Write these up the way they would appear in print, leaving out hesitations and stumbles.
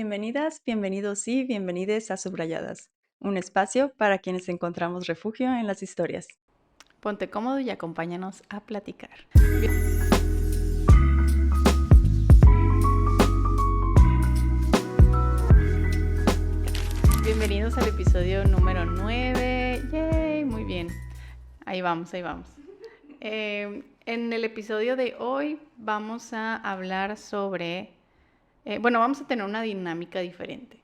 Bienvenidas, bienvenidos y bienvenides a Subrayadas, un espacio para quienes encontramos refugio en las historias. Ponte cómodo y acompáñanos a platicar. Bienvenidos al episodio número 9. ¡Yay! Muy bien. Ahí vamos, ahí vamos. En el episodio de hoy vamos a hablar sobre... vamos a tener una dinámica diferente.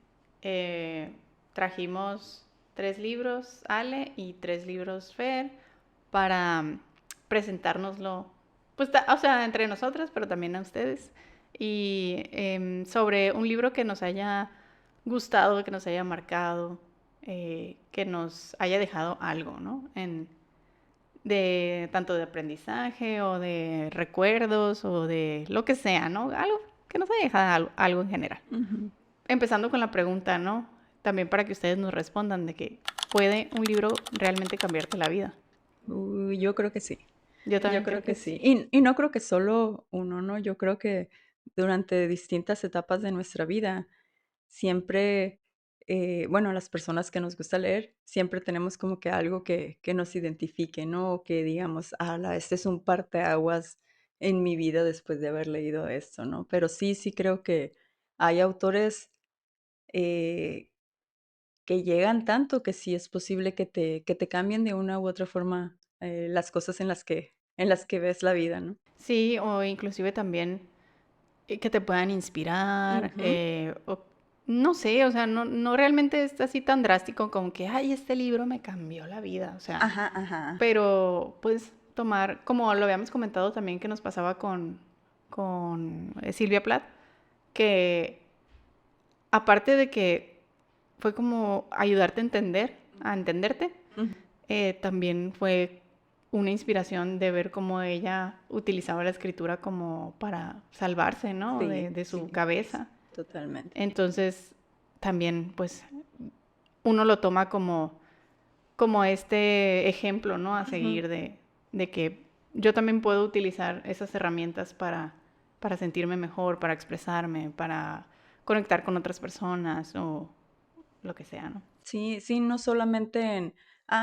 Trajimos 3 libros, Ale, y 3 libros, Fer, para presentárnoslo, pues, entre nosotras, pero también a ustedes. Y sobre un libro que nos haya gustado, que nos haya marcado, que nos haya dejado algo, ¿no? Tanto de aprendizaje o de recuerdos o de lo que sea, ¿no? Algo que nos haya dejado algo en general. Empezando con la pregunta, ¿no? También para que ustedes nos respondan de que ¿puede un libro realmente cambiarte la vida? Yo creo que sí. Yo también Yo creo que sí. sí. Y no creo que solo uno, ¿no? Yo creo que durante distintas etapas de nuestra vida, siempre, bueno, las personas que nos gusta leer, siempre tenemos como que algo que nos identifique, ¿no? O que digamos, ala, este es un parteaguas en mi vida después de haber leído esto, ¿no? Pero sí creo que hay autores eh, que llegan tanto que sí es posible que te cambien de una u otra forma, las cosas en las que ves la vida, ¿no? Sí, o inclusive también que te puedan inspirar, Ujú. o no sé, o sea, no realmente es así tan drástico como que, ay, este libro me cambió la vida, o sea, Ajá, ajá. pero puedes tomar, como lo habíamos comentado también que nos pasaba con Silvia Plath, que aparte de que fue como ayudarte a entenderte, Ujú. también fue una inspiración de ver cómo ella utilizaba la escritura como para salvarse, ¿no? Sí, De su sí, cabeza. totalmente. Entonces, también, pues, uno lo toma como este ejemplo, ¿no? A Ujú. seguir de que yo también puedo utilizar esas herramientas para sentirme mejor, para expresarme, para conectar con otras personas o lo que sea, ¿no? Sí, sí, no solamente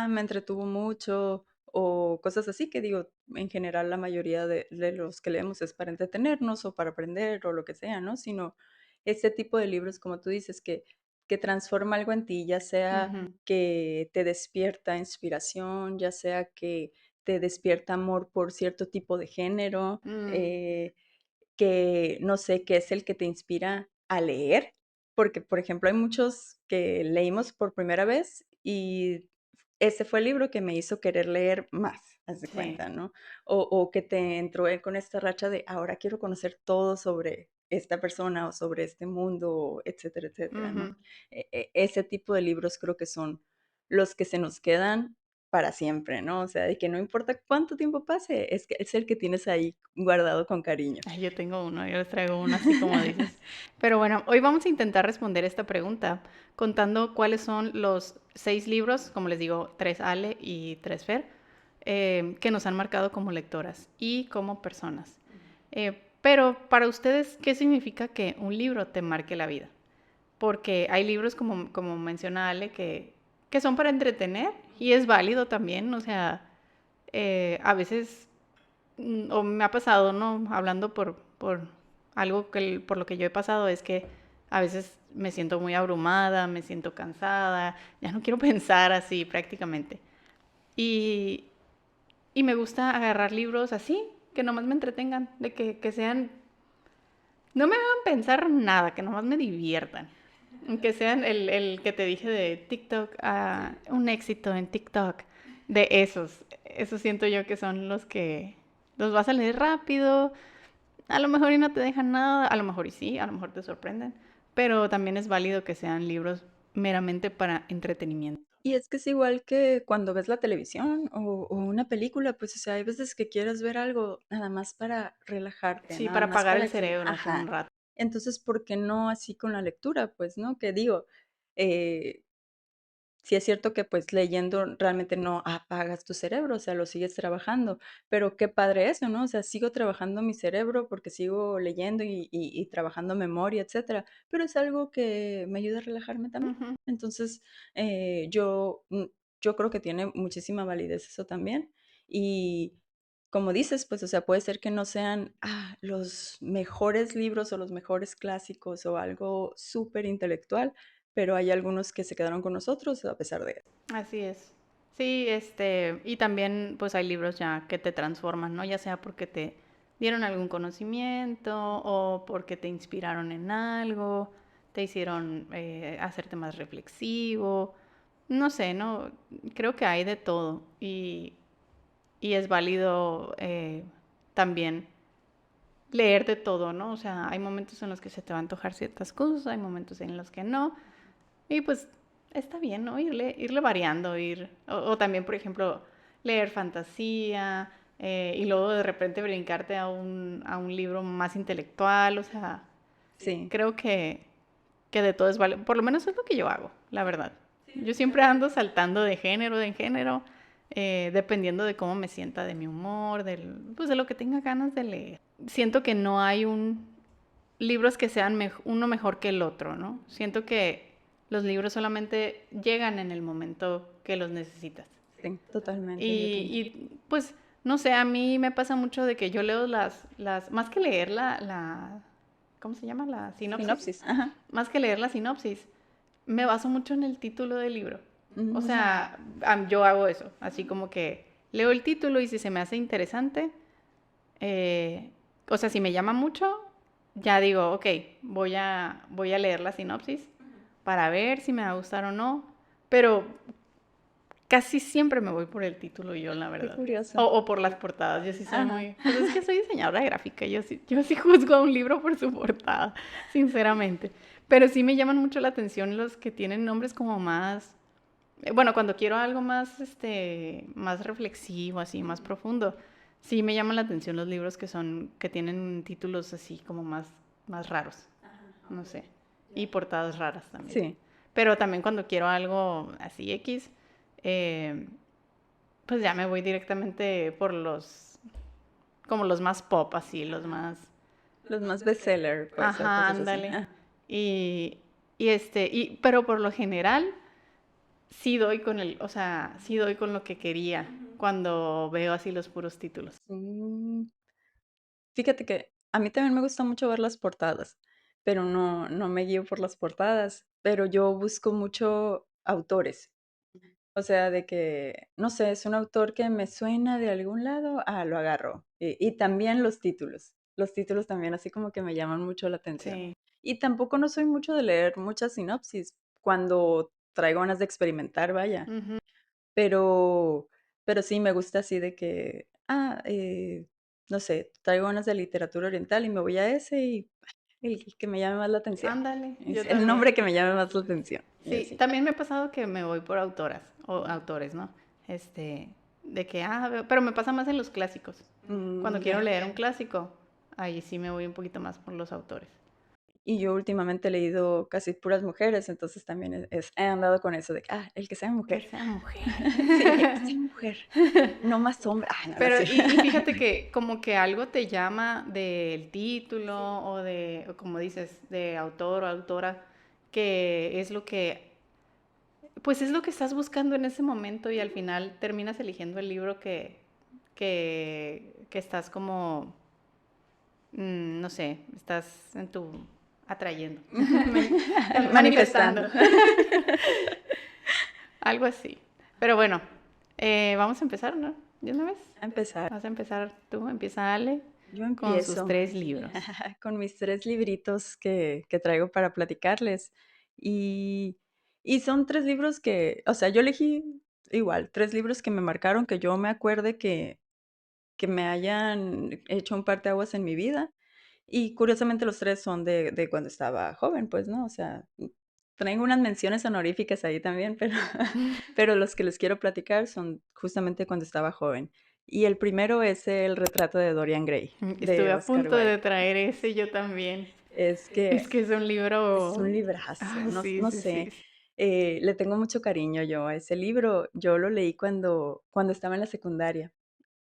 me entretuvo mucho o cosas así, que digo, en general la mayoría de los que leemos es para entretenernos o para aprender o lo que sea, ¿no? Sino este tipo de libros, como tú dices, que transforma algo en ti, ya sea Ujú. que te despierta inspiración, ya sea que te despierta amor por cierto tipo de género, Mm, que no sé, qué es el que te inspira a leer, porque, por ejemplo, hay muchos que leímos por primera vez y ese fue el libro que me hizo querer leer más, haz de sí. cuenta, ¿no? O que te entró con esta racha de ahora quiero conocer todo sobre esta persona o sobre este mundo, etcétera, etcétera, ¿no? Ujú. Ese tipo de libros creo que son los que se nos quedan para siempre, ¿no? O sea, de que no importa cuánto tiempo pase, es que es el que tienes ahí guardado con cariño. Ay, yo tengo uno, yo les traigo uno así como dices. Pero bueno, hoy vamos a intentar responder esta pregunta contando cuáles son los 6 libros, como les digo, 3 Ale y 3 Fer, que nos han marcado como lectoras y como personas. Pero para ustedes, ¿qué significa que un libro te marque la vida? Porque hay libros, como menciona Ale, que son para entretener y es válido también, o sea, a veces o me ha pasado, ¿no? Hablando por algo por lo que yo he pasado, es que a veces me siento muy abrumada, me siento cansada, ya no quiero pensar así prácticamente. Y, y me gusta agarrar libros así, que nomás me entretengan, de que sean, no me hagan pensar nada, que nomás me diviertan. Que sean el que te dije de TikTok, un éxito en TikTok, de esos siento yo que son los que los vas a leer rápido, a lo mejor y no te dejan nada, a lo mejor y sí, a lo mejor te sorprenden, pero también es válido que sean libros meramente para entretenimiento. Y es que es igual que cuando ves la televisión o una película, pues, o sea, hay veces que quieres ver algo nada más para relajarte, Sí, nada para más apagar el para que cerebro así un ajá. rato. Entonces, ¿por qué no así con la lectura? Pues, ¿no? Que digo, eh, Sí es cierto que, pues, leyendo realmente no apagas tu cerebro, o sea, lo sigues trabajando, pero qué padre eso, ¿no? O sea, sigo trabajando mi cerebro porque sigo leyendo y trabajando memoria, etcétera, pero es algo que me ayuda a relajarme también. Ujú. Entonces, yo creo que tiene muchísima validez eso también. Y como dices, pues, o sea, puede ser que no sean, los mejores libros o los mejores clásicos o algo súper intelectual, pero hay algunos que se quedaron con nosotros a pesar de eso. Así es. Sí, y también pues hay libros ya que te transforman, ¿no? Ya sea porque te dieron algún conocimiento o porque te inspiraron en algo, te hicieron hacerte más reflexivo, no sé, ¿no? Creo que hay de todo y es válido también leer de todo, ¿no? O sea, hay momentos en los que se te va a antojar ciertas cosas, hay momentos en los que no. Y pues está bien, ¿no? Irle variando, o también, por ejemplo, leer fantasía y luego de repente brincarte a un libro más intelectual, o sea, Sí, creo que de todo es vale. Por lo menos es lo que yo hago, la verdad. Yo siempre ando saltando de en género, dependiendo de cómo me sienta, de mi humor, pues de lo que tenga ganas de leer. Siento que no hay libros que sean uno mejor que el otro, ¿no? Siento que los libros solamente llegan en el momento que los necesitas. sí, totalmente, yo también. Pues, no sé, a mí me pasa mucho de que yo leo más que leer ¿cómo se llama? La sinopsis. Sinopsis, ajá. Más que leer la sinopsis, me baso mucho en el título del libro. O Mm, sea, yo hago eso, así como que leo el título y si se me hace interesante, eh, o sea, si me llama mucho, ya digo, ok, voy a leer la sinopsis para ver si me va a gustar o no, pero casi siempre me voy por el título yo, la qué verdad. O, curioso. o por las portadas, yo sí soy Ajá. muy... Pues es que soy diseñadora gráfica, yo sí juzgo a un libro por su portada, sinceramente. Pero sí me llaman mucho la atención los que tienen nombres como más... Bueno, cuando quiero algo más, más reflexivo, así, más profundo, sí me llaman la atención los libros que tienen títulos así como más raros, no sé, y portadas raras también. Sí, Pero también cuando quiero algo así X, eh, pues ya me voy directamente por como los más pop, así, los más... los más bestseller, pues, o Ajá, cosas así. ándale. Pero por lo general sí doy o sea, sí doy con lo que quería cuando veo así los puros títulos. Mm, fíjate que a mí también me gusta mucho ver las portadas, pero no me guío por las portadas, pero yo busco mucho autores. O sea, de que, no sé, es un autor que me suena de algún lado, lo agarro. Y también los títulos. Los títulos también así como que me llaman mucho la atención. Sí. Y tampoco no soy mucho de leer muchas sinopsis cuando traigo ganas de experimentar, vaya. Ujú. Pero pero sí me gusta así de que, no sé, traigo ganas de literatura oriental y me voy a ese y el que me llame más la atención. Ándale, Es yo el también. nombre que me llame más la atención, y Sí, así. también me ha pasado que me voy por autoras o autores, ¿no? De que, pero me pasa más en los clásicos. Cuando quiero Ya. leer un clásico, ahí sí me voy un poquito más por los autores. Y yo últimamente he leído casi puras mujeres, entonces también he andado con eso de que, el que sea Que mujer. sea mujer. Sí, el que sea mujer, no más hombre. No es Pero, cierto. y fíjate que como que algo te llama del título o como dices, de autor o autora, que es pues es lo que estás buscando en ese momento y al final terminas eligiendo el libro que estás como, no sé, estás atrayendo, Manifestando. manifestando, algo así. Pero bueno, vamos a empezar, ¿no? ¿De una vez? A empezar. Vas a empezar tú, empieza Ale Yo con sus empiezo 3 libros. con mis 3 libritos que traigo para platicarles. Y y son 3 libros que, o sea, yo elegí igual, 3 libros que me marcaron, que yo me acuerde que me hayan hecho un parteaguas en mi vida. Y curiosamente los 3 son de cuando estaba joven, pues, ¿no? O sea, traigo unas menciones honoríficas ahí también, pero pero los que les quiero platicar son justamente cuando estaba joven. Y el primero es El retrato de Dorian Gray, Estuve de a Oscar punto de Wilde. traer ese yo también. Es que Es que es un es un libro... librazo, Ah, no sí, no sí, sí. sé, Le tengo mucho cariño yo a ese libro. Yo lo leí cuando estaba en la secundaria.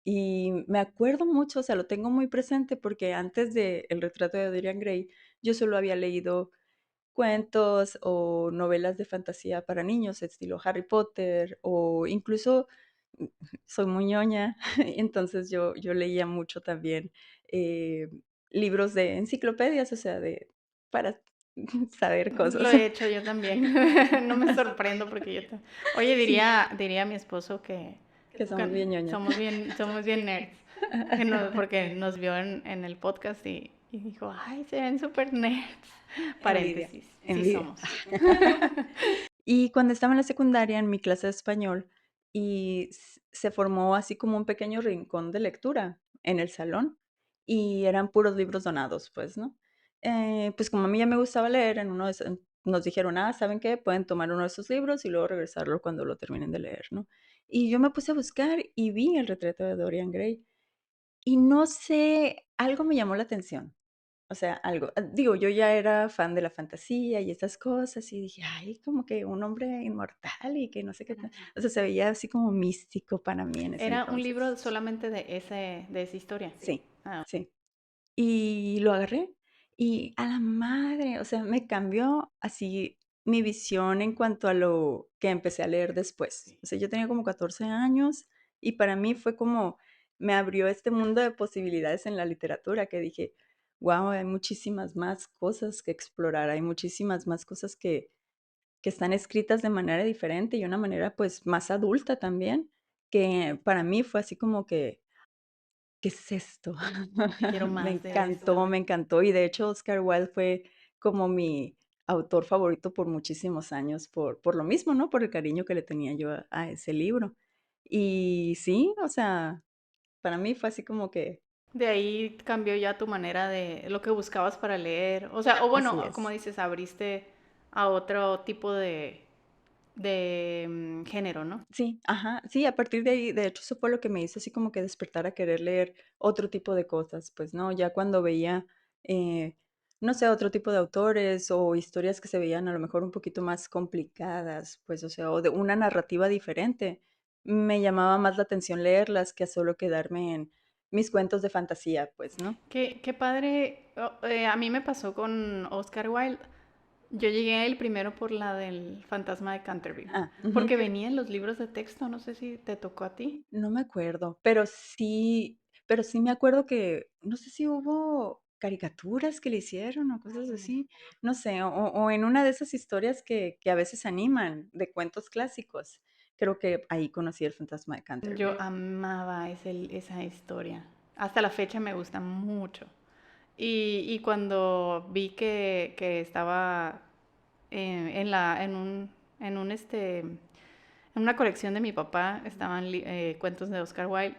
Y me acuerdo mucho, o sea, lo tengo muy presente porque antes de El retrato de Dorian Gray, yo solo había leído cuentos o novelas de fantasía para niños, estilo Harry Potter, o incluso soy muy ñoña, entonces yo leía mucho también eh, libros de enciclopedias, o sea, para saber Lo cosas he hecho yo también. No me sorprendo porque Oye, sí, diría mi esposo que somos que bien ñoñas. somos bien nerds. Porque nos vio en el podcast y dijo, ay, se ven súper nerds. Envidia, Paréntesis, sí envidia. somos. Y cuando estaba en la secundaria, en mi clase de español, y se formó así como un pequeño rincón de lectura en el salón, y eran puros libros donados, pues, ¿no? Pues como a mí ya me gustaba leer, en uno de esos nos dijeron: "Ah, ¿saben qué? Pueden tomar uno de esos libros y luego regresarlo cuando lo terminen de leer", ¿no? Y yo me puse a buscar y vi El retrato de Dorian Gray, y no sé, algo me llamó la atención. O sea, algo, digo, yo ya era fan de la fantasía y esas cosas, y dije: "Ay, como que un hombre inmortal y que no sé qué tal". O sea, se veía así como místico para mí en ese Era un entonces. libro solamente de esa historia. Sí, Ah, sí. Y lo agarré y a la madre, o sea, me cambió así mi visión en cuanto a lo que empecé a leer después. O sea, yo tenía como 14 años y para mí fue como me abrió este mundo de posibilidades en la literatura que dije: "Guau, hay muchísimas más cosas que explorar, hay muchísimas más cosas que están escritas de manera diferente y una manera, pues, más adulta también", que para mí fue así como que ¿qué es esto? quiero más de esto. Me encantó, y de hecho Oscar Wilde fue como mi autor favorito por muchísimos años, por lo mismo, ¿no? Por el cariño que le tenía yo a ese libro. Y sí, o sea, para mí fue así como que De ahí cambió ya tu manera de lo que buscabas para leer. O sea, o así bueno, como es. dices, abriste a otro tipo de género, ¿no? Sí, ajá, sí, a partir de ahí, de hecho, eso fue lo que me hizo así como que despertar a querer leer otro tipo de cosas, pues, ¿no? Ya cuando veía, eh, no sé, otro tipo de autores o historias que se veían a lo mejor un poquito más complicadas, pues, o sea, o de una narrativa diferente, me llamaba más la atención leerlas que a solo quedarme en mis cuentos de fantasía, pues, ¿no? Qué padre. A mí me pasó con Oscar Wilde. Yo llegué a él primero por la del fantasma de Canterville. Ah, ujú. Porque venía en los libros de texto, no sé si te tocó a ti. No me acuerdo, pero sí me acuerdo que, no sé si hubo caricaturas que le hicieron o cosas así, no sé, o en una de esas historias que a veces animan de cuentos clásicos. Creo que ahí conocí el fantasma de Canterville. Yo amaba esa historia. Hasta la fecha me gusta mucho. Y cuando vi que estaba en un en una colección de mi papá, estaban cuentos de Oscar Wilde,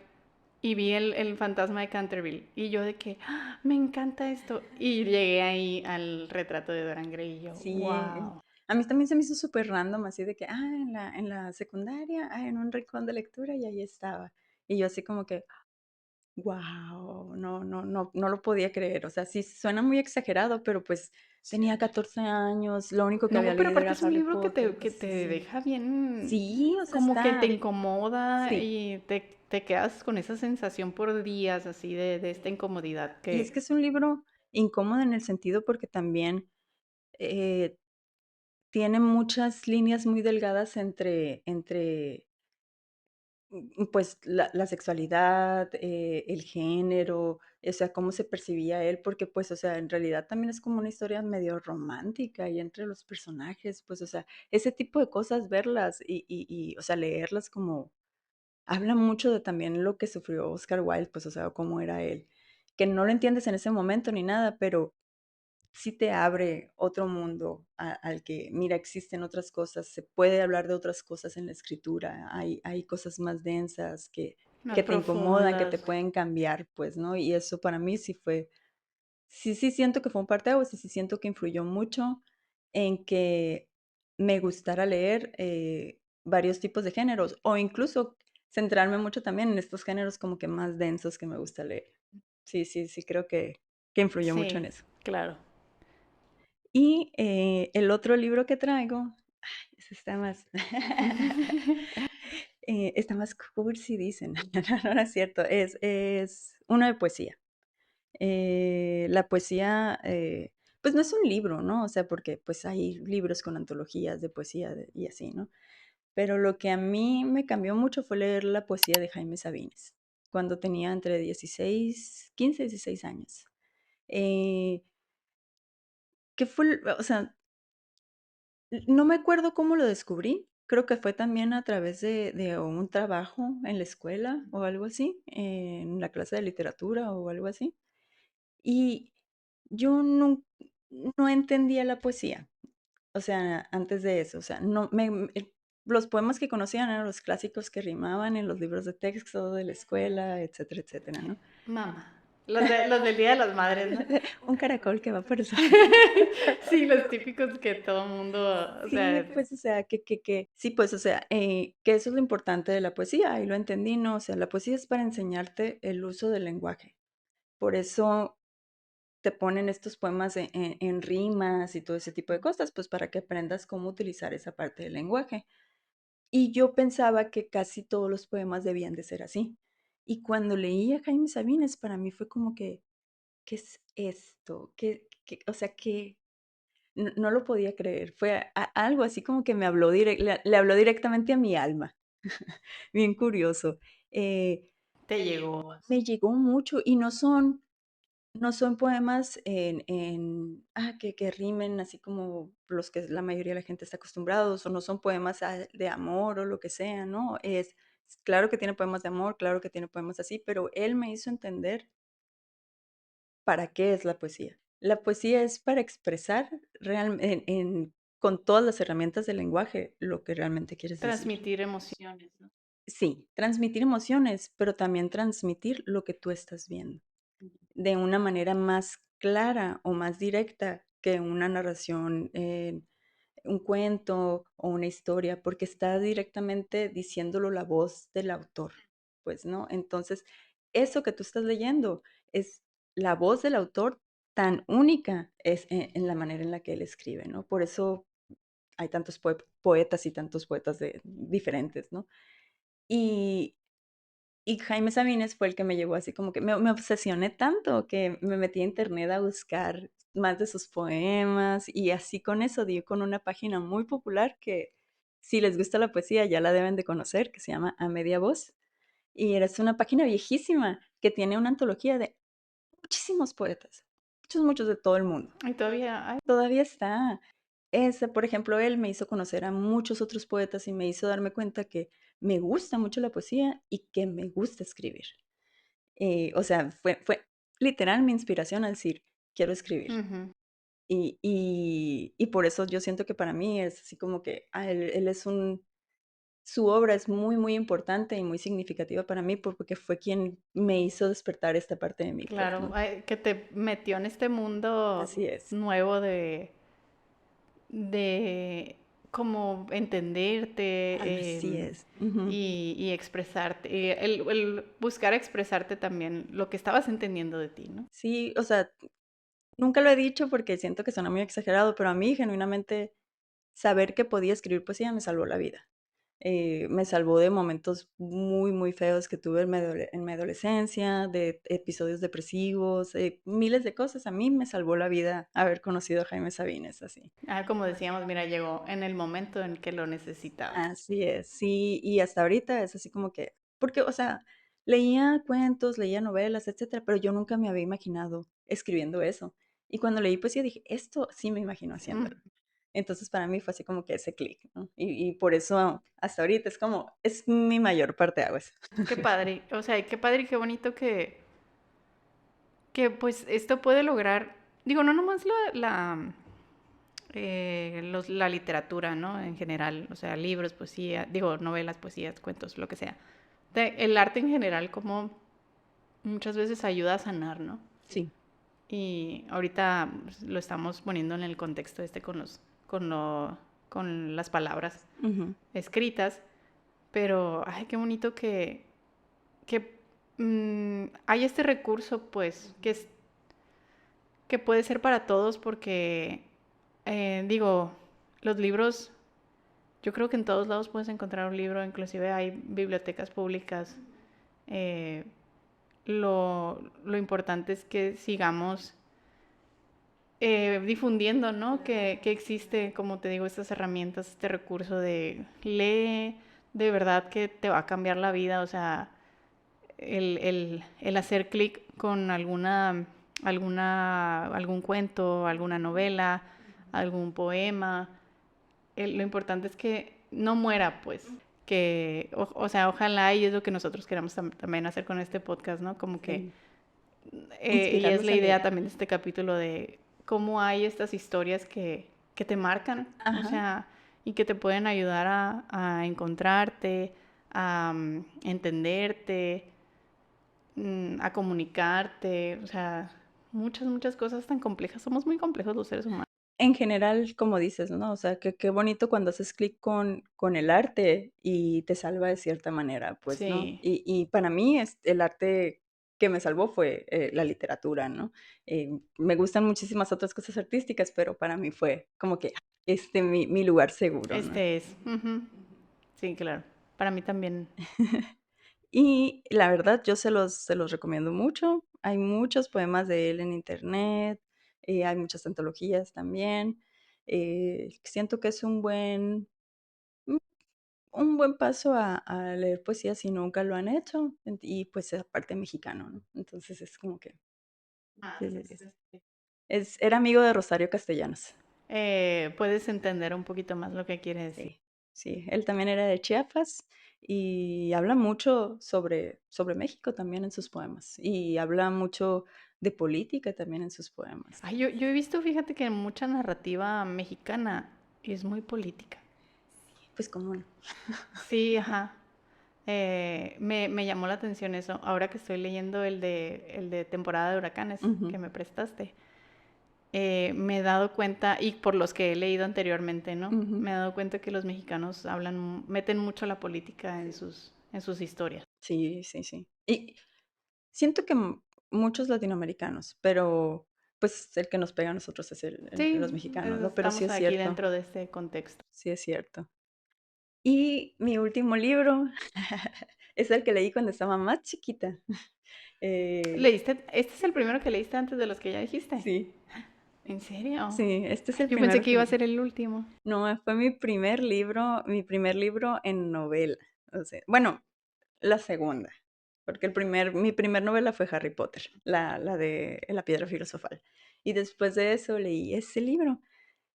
y vi el fantasma de Canterville. Y yo de que, "Ah, me encanta esto". Y llegué ahí al retrato de Dorian Gray y yo, Sí, wow. a mí también se me hizo súper random, así de que, en la secundaria, en un rincón de lectura y ahí estaba. Y yo así como que, wow, no lo podía creer. O sea, sí suena muy exagerado, pero, pues, tenía 14 años, lo único que había No, pero leído aparte era es un Harry libro Potter y que cosas te así. deja bien, Sí, o sea, como que te está incomoda sí, y te quedas con esa sensación por días así de esta incomodidad y es que que es un libro incómodo en el sentido porque también, eh, tiene muchas líneas muy delgadas entre pues, la sexualidad, el género, o sea, cómo se percibía él, porque, pues, o sea, en realidad también es como una historia medio romántica y entre los personajes, pues, o sea, ese tipo de cosas, verlas o sea, leerlas como habla mucho de también lo que sufrió Oscar Wilde, pues, o sea, cómo era él, que no lo entiendes en ese momento ni nada, pero sí te abre otro mundo al que, mira, existen otras cosas, se puede hablar de otras cosas en la escritura, hay cosas más densas más que te incomodan, que te profundas. pueden cambiar, pues, ¿no? Y eso para mí sí fue, sí siento que fue un parteaguas y sí siento que influyó mucho en que me gustara leer varios tipos de géneros o incluso centrarme mucho también en estos géneros como que más densos que me gusta leer. Sí, creo que influyó mucho Sí, en eso. claro. Y, el otro libro que traigo, pues está más, está más cursi, dicen. No, no es cierto. Es uno de poesía. La poesía, pues no es un libro, ¿no? O sea, porque pues hay libros con antologías de poesía y así, ¿no? Pero lo que a mí me cambió mucho fue leer la poesía de Jaime Sabines, cuando tenía entre 16, 15 y 16 años. Eh, ¿Qué fue? O sea, no me acuerdo cómo lo descubrí. Creo que fue también a través de un trabajo en la escuela o algo así, en la clase de literatura o algo así. Y yo no entendía la poesía, o sea, antes de eso, o sea, no los poemas que conocían eran los clásicos que rimaban en los libros de texto de la escuela, etcétera, etcétera, ¿no? Mamá. Los del Día de las Madres, ¿no? Un caracol que va por eso. Sí, los típicos que todo el mundo, o Sí, sea, pues, o sea, sí, pues, o sea, que eso es lo importante de la poesía, y lo entendí, ¿no? O sea, la poesía es para enseñarte el uso del lenguaje. Por eso te ponen estos poemas en rimas y todo ese tipo de cosas, pues para que aprendas cómo utilizar esa parte del lenguaje. Y yo pensaba que casi todos los poemas debían de ser así. Y cuando leí a Jaime Sabines, para mí fue como que, ¿qué es esto? O sea, que no lo podía creer. Fue algo así como que me habló le habló directamente a mi alma. Bien curioso. Eh, te llegó. Me llegó mucho y no son poemas que rimen así como los que la mayoría de la gente está acostumbrados, o no son poemas de amor o lo que sea, ¿no? Claro que tiene poemas de amor, claro que tiene poemas así, pero él me hizo entender para qué es la poesía. La poesía es para expresar con todas las herramientas del lenguaje lo que realmente quieres decir. Transmitir emociones, ¿no? Sí, transmitir emociones, pero también transmitir lo que tú estás viendo de una manera más clara o más directa que una narración, un cuento o una historia, porque está directamente diciéndolo la voz del autor, pues, ¿no? Entonces, eso que tú estás leyendo es la voz del autor tan única es en la manera en la que él escribe, ¿no? Por eso hay tantos poetas y tantos poetas diferentes, ¿no? Y y Jaime Sabines fue el que me llevó así como que me obsesioné tanto que me metí a internet a buscar más de sus poemas y así con eso di con una página muy popular que si les gusta la poesía ya la deben de conocer, que se llama A Media Voz. Y es una página viejísima que tiene una antología de muchísimos poetas, muchos, muchos de todo el mundo. Y todavía, ay, Todavía está. Ese, por ejemplo, él me hizo conocer a muchos otros poetas y me hizo darme cuenta que me gusta mucho la poesía y que me gusta escribir. O sea, fue literal mi inspiración al decir, quiero escribir. ujú. Y por eso yo siento que para mí es así como que él es su obra es muy, muy importante y muy significativa para mí porque fue quien me hizo despertar esta parte de mí, pues, Claro, ¿no? ay, que te metió en este mundo Así es. nuevo de como entenderte Así es. Ujú. y expresarte, y el buscar expresarte también lo que estabas entendiendo de ti, ¿no? Sí, o sea, nunca lo he dicho porque siento que suena muy exagerado, pero a mí genuinamente saber que podía escribir poesía me salvó la vida. Me salvó de momentos muy, muy feos que tuve en mi adolescencia, de episodios depresivos, miles de cosas. A mí me salvó la vida haber conocido a Jaime Sabines así. Ah, como decíamos, mira, llegó en el momento en que lo necesitabas. Así es, sí, y hasta ahorita es así como que, porque, o sea, leía cuentos, leía novelas, etcétera, pero yo nunca me había imaginado escribiendo eso. Y cuando leí poesía dije, esto sí me imagino haciéndolo. Mm, Entonces para mí fue así como que ese clic, ¿no? Y por eso hasta ahorita es como, es mi mayor parte de eso. qué padre, o sea, qué padre y qué bonito que pues esto puede lograr, digo, no nomás la literatura, ¿no? En general, o sea, libros, poesía, digo, novelas, poesías, cuentos, lo que sea. El arte en general como muchas veces ayuda a sanar, ¿no? Sí. Y ahorita pues, lo estamos poniendo en el contexto este con lo, con las palabras Ujú. escritas, pero ay, qué bonito que hay este recurso, pues, que puede ser para todos porque, digo, los libros Yo creo que en todos lados puedes encontrar un libro, inclusive hay bibliotecas públicas. Eh, lo importante es que sigamos difundiendo, ¿no? Que existe, como te digo, estas herramientas, este recurso de lee, de verdad que te va a cambiar la vida, o sea, el hacer clic con algún cuento, alguna novela, algún poema, lo importante es que no muera, pues. Que, o sea, ojalá, y es lo que nosotros queremos también hacer con este podcast, ¿no? Como que, Sí, y es inspirarlos la a idea leer. también de este capítulo de cómo hay estas historias que te marcan, o Ajá. sea, y que te pueden ayudar a encontrarte, a entenderte, a comunicarte, o sea, muchas cosas tan complejas. Somos muy complejos los seres humanos. En general, como dices, ¿no? O sea, que qué bonito cuando haces clic con el arte y te salva de cierta manera, pues, ¿no? Sí, Y para mí el arte que me salvó fue la literatura, ¿no? Me gustan muchísimas otras cosas artísticas, pero para mí fue como que mi lugar seguro, ¿no? este es. Ujú. Sí, claro. Para mí también. Y la verdad, yo se los recomiendo mucho. Hay muchos poemas de él en internet, hay muchas antologías también. Siento que es mm, un buen paso a leer poesía si nunca lo han hecho, y pues aparte mexicano, ¿no? Entonces es como que Ah, sí, sí, sí. Era amigo de Rosario Castellanos. puedes entender un poquito más lo que quiere decir. Sí, sí, él también era de Chiapas y habla mucho sobre México también en sus poemas y habla mucho de política también en sus poemas. Ay, yo he visto, fíjate que mucha narrativa mexicana es muy política. Pues cómo no. Sí, ajá. Me llamó la atención eso. Ahora que estoy leyendo el de temporada de huracanes que Ujú, me prestaste, me he dado cuenta, y por los que he leído anteriormente, ¿no? ujú. Me he dado cuenta que los mexicanos meten mucho la política en sus historias. Sí, sí, sí. Y siento que muchos latinoamericanos, pero pues el que nos pega a nosotros es los Sí, mexicanos, ¿no? Pero sí estamos es aquí cierto, dentro de este contexto. sí es cierto. Y mi último libro es el que leí cuando estaba más chiquita. Eh, ¿Leíste? ¿Este es el primero que leíste antes de los que ya dijiste? sí, ¿En serio? sí, este es Ay, el yo pensé primero que que iba a leí. ser el último. No, fue mi primer libro en novela. O sea, bueno, la segunda, porque mi primer novela fue Harry Potter, la de La Piedra Filosofal. Y después de eso leí ese libro.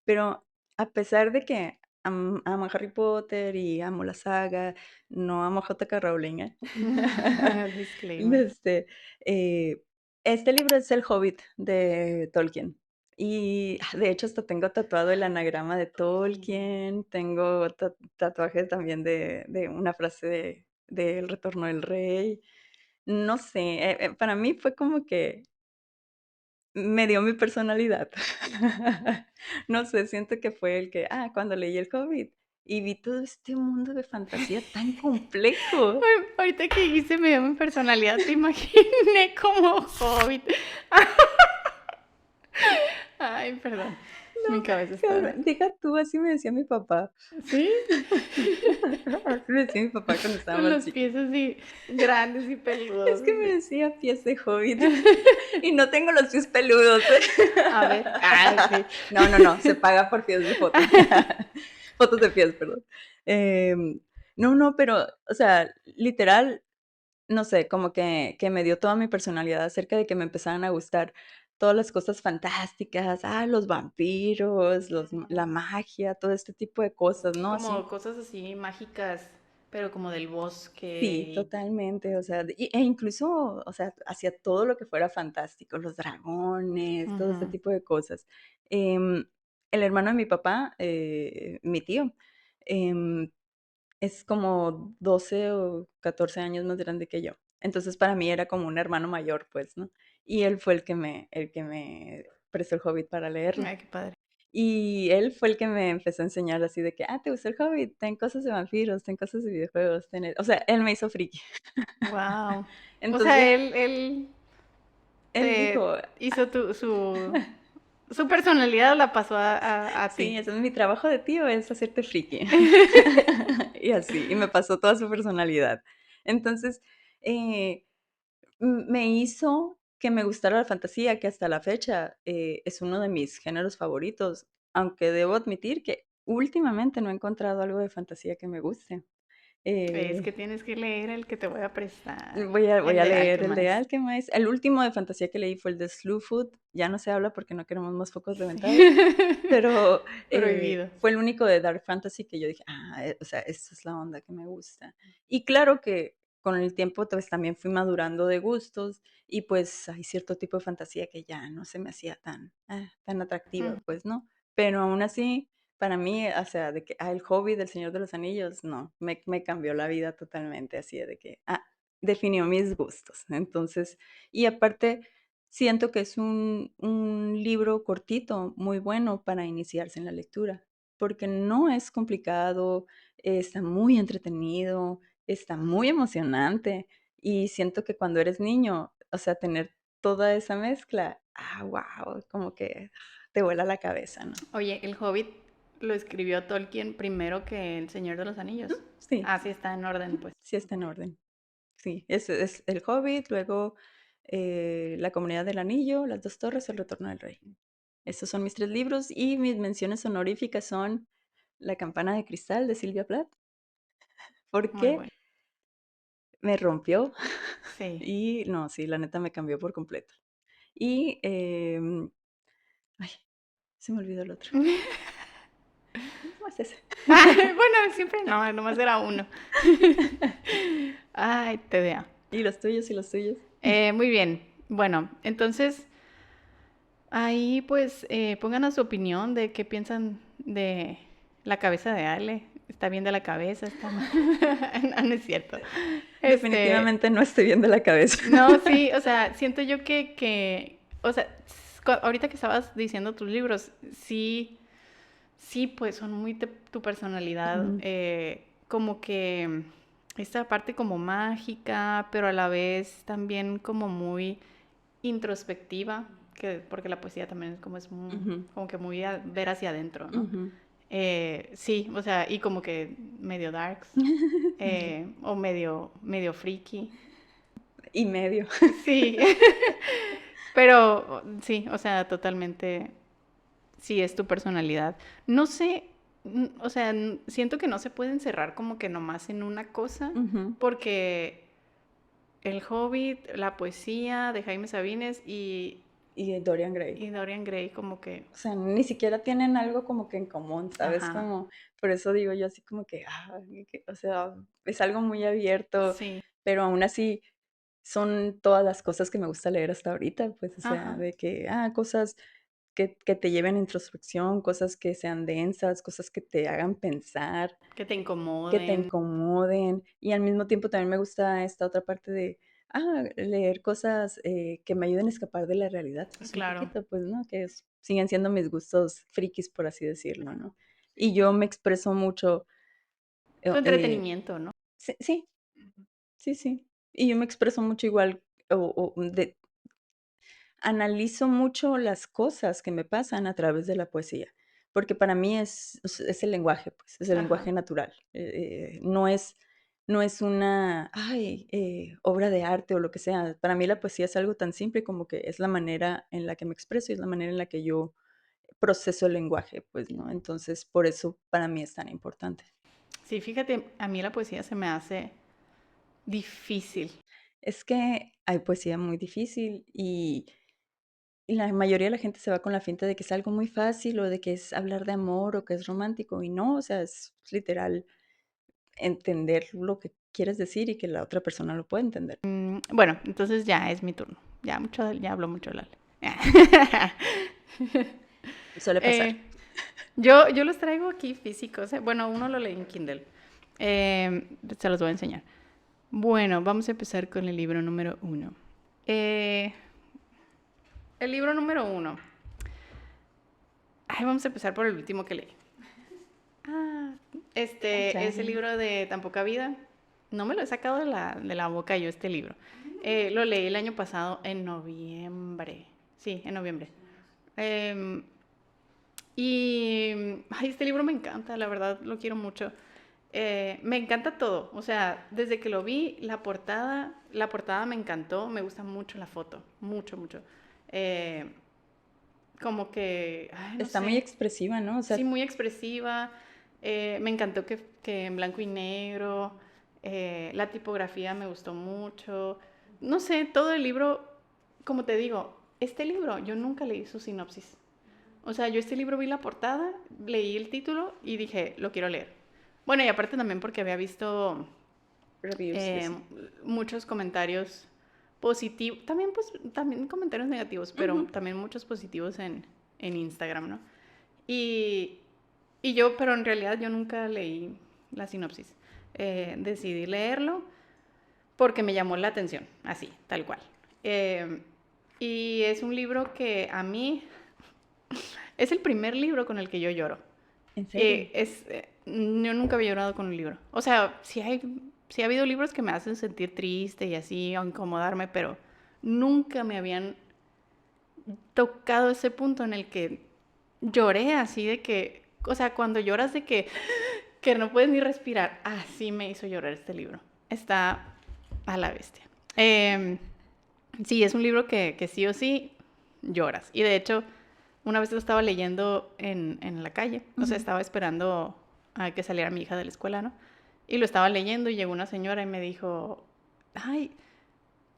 Pero a pesar de que amo a Harry Potter y amo la saga, no amo a J.K. Rowling, ¿eh? Disclaimer. Este, eh, este libro es El Hobbit de Tolkien. Y de hecho hasta tengo tatuado el anagrama de Tolkien, tengo tatuajes también de una frase de El Retorno del Rey. No sé, para mí fue como que me dio mi personalidad. No sé, siento que fue cuando leí El Hobbit y vi todo este mundo de fantasía tan complejo. Ahorita que hice me dio mi personalidad, te imaginé como Hobbit. Ay, perdón. Mi No, cabeza está. deja tú, así me decía mi papá. ¿Sí? Así me decía mi papá cuando estaba Con más los chica. pies así grandes y Es peludos. que me Así. decía pies de hobbit y no tengo los pies peludos. A ver. Ah, ok. No, no, no, se paga por pies de fotos. Fotos de pies, perdón. No, no, pero, o sea, literal, no sé, como que me dio toda mi personalidad acerca de que me empezaran a gustar todas las cosas fantásticas, los vampiros, la magia, todo este tipo de cosas, ¿no? Así. Como cosas así mágicas, pero como del Sí, bosque. totalmente, o sea, incluso, o sea, hacia todo lo que fuera fantástico, los dragones, todo este Ujú. tipo de cosas. Em, el hermano de mi papá, mi tío, em, es como 12 o 14 años más grande que yo. Entonces, para mí era como un hermano mayor, pues, ¿no? Y él fue el que me prestó el Hobbit para leerlo. Ay, qué padre. Y él fue el que me empezó a enseñar así de que, ¿te gusta el Hobbit? Ten cosas de vampiros, ten cosas de videojuegos, o sea, él me hizo friki. Wow. O sea, Entonces, él él te dijo, hizo Su personalidad la pasó a Sí, ti. ese es mi trabajo de tío, es hacerte friki. Y así, y me pasó toda su personalidad. Entonces, eh, me hizo que me gustara la fantasía, que hasta la fecha es uno de mis géneros favoritos, aunque debo admitir que últimamente no he encontrado algo de fantasía que me guste. Es Eh, que tienes que leer el que te voy a prestar. voy El a de leer el de Alchemist. Alchemist. El último de fantasía que leí fue el de Slewfoot. Ya no se habla porque no queremos más focos reventados. Sí. Pero Prohibido. fue el único de Dark Fantasy que yo dije, o sea, esta es la onda que me gusta. Y claro que con el tiempo pues también fui madurando de gustos y pues hay cierto tipo de fantasía que ya no se me hacía tan atractiva, Ujú. pues, ¿no? Pero aún así, para mí, o sea, de que, el hobby del Señor de los Anillos, no, me cambió la vida totalmente, así de que, definió mis gustos. Entonces, y aparte, siento que es un libro cortito, muy bueno para iniciarse en la lectura, porque no es complicado, está muy entretenido, está muy emocionante y siento que cuando eres niño, o sea, tener toda esa mezcla, wow, como que te vuela la cabeza, ¿no? Oye, ¿el Hobbit lo escribió Tolkien primero que El Señor de los Anillos? Sí, Ah, sí está en orden, pues. sí está en orden. Sí, es El Hobbit, luego La Comunidad del Anillo, Las Dos Torres, El Retorno del Rey. Esos son mis 3 libros y mis menciones honoríficas son La Campana de Cristal de Silvia Plath, Muy porque bueno. me rompió Sí. y no, sí, la neta me cambió por completo. Y, ay, se me olvidó el otro. ¿Cómo es ese? Bueno, siempre no, nomás era uno. Ay, te vea. ¿Y los tuyos y los tuyos? Muy bien. Bueno, entonces ahí pues pongan su opinión de qué piensan de la cabeza de Ale. ¿Está bien de la cabeza? ¿Está mal? No, no es cierto. Este, Definitivamente no estoy bien de la cabeza. no, sí, o sea, siento yo o sea, ahorita que estabas diciendo tus libros, sí, sí, pues son muy tu personalidad, Ujú, como que esta parte como mágica, pero a la vez también como muy introspectiva, porque la poesía también ujú, como que muy a ver hacia adentro, ¿no? ujú. Sí, o sea, y como que medio darks, o medio freaky. Y medio. Sí, pero sí, o sea, totalmente, sí es tu personalidad. No sé, o sea, siento que no se puede encerrar como que nomás en una cosa, Ujú. porque El Hobbit, la poesía de Jaime Sabines Y Dorian Gray. y Dorian Gray como que, O sea, ni siquiera tienen algo como que en común, ¿sabes? ajá, Como, por eso digo yo así como que, o sea, es algo muy abierto, sí, pero aún así son todas las cosas que me gusta leer hasta ahorita, pues, o sea, ajá, de que, cosas que te lleven a introspección, cosas que sean densas, cosas que te hagan pensar, que te que te incomoden, incomoden, y al mismo tiempo también me gusta esta otra parte de, leer cosas que me ayuden a escapar de la realidad, pues un claro, poquito, pues, ¿no? Que siguen siendo mis gustos frikis, por así decirlo, ¿no? Y yo me expreso mucho, tu eh, entretenimiento, ¿no? sí, sí, sí, sí, y yo me expreso mucho igual, analizo mucho las cosas que me pasan a través de la poesía, porque para mí es el lenguaje, pues, es el Ajá, lenguaje natural. No es una, obra de arte o lo que sea. Para mí la poesía es algo tan simple como que es la manera en la que me expreso y es la manera en la que yo proceso el lenguaje, pues, ¿no? Entonces, por eso para mí es tan importante. sí, fíjate, a mí la poesía se me hace difícil. Es que hay poesía muy difícil y la mayoría de la gente se va con la finta de que es algo muy fácil o de que es hablar de amor o que es romántico y no, o sea, es literal entender lo que quieres decir y que la otra persona lo pueda entender. Bueno, entonces ya es mi turno. Ya hablo mucho, Lal. Suele pasar. Eh, yo los traigo aquí físicos. Bueno, uno lo leí en Kindle. Se los voy a enseñar. Bueno, vamos a empezar con el libro número 1. El libro número 1. Ay, vamos a empezar por el último que leí. Ah, Chan, este es el chan. libro de Tan poca vida. No me lo he sacado de la boca yo este libro. Lo leí el año pasado en noviembre. Sí, en noviembre. Em, y ay, este libro me encanta, la verdad, lo quiero mucho. Me encanta todo, o sea, desde que lo vi, la portada me encantó, me gusta mucho la foto, mucho, mucho. Eh, Como que, ay, no Está muy sé, expresiva, ¿no? O sí, sea, muy expresiva. Me encantó que en blanco y negro, la tipografía me gustó mucho. No sé, todo el libro, como te digo, este libro yo nunca leí su sinopsis. O sea, yo este libro vi la portada, leí el título y dije, lo quiero leer. Bueno, y aparte también porque había visto reviews y eh, así. muchos comentarios positivos, también pues también comentarios negativos, pero Ujú. también muchos positivos en Instagram, ¿no? Y, y yo, pero en realidad yo nunca leí la sinopsis. Decidí leerlo porque me llamó la atención, así, tal cual. Eh, y es un libro que a mí es el primer libro con el que yo lloro. ¿En serio? Yo nunca había llorado con un libro. O sea, sí ha habido libros que me hacen sentir triste y así, o incomodarme, pero nunca me habían tocado ese punto en el que lloré así de que, o sea, cuando lloras de que no puedes ni respirar, así me hizo llorar este libro. Está a la bestia. Sí, es un libro que sí o sí lloras. Y de hecho, una vez lo estaba leyendo en la calle, o sea, Ujú. estaba esperando a que saliera mi hija de la escuela, ¿no? Y lo estaba leyendo y llegó una señora y me dijo, ay,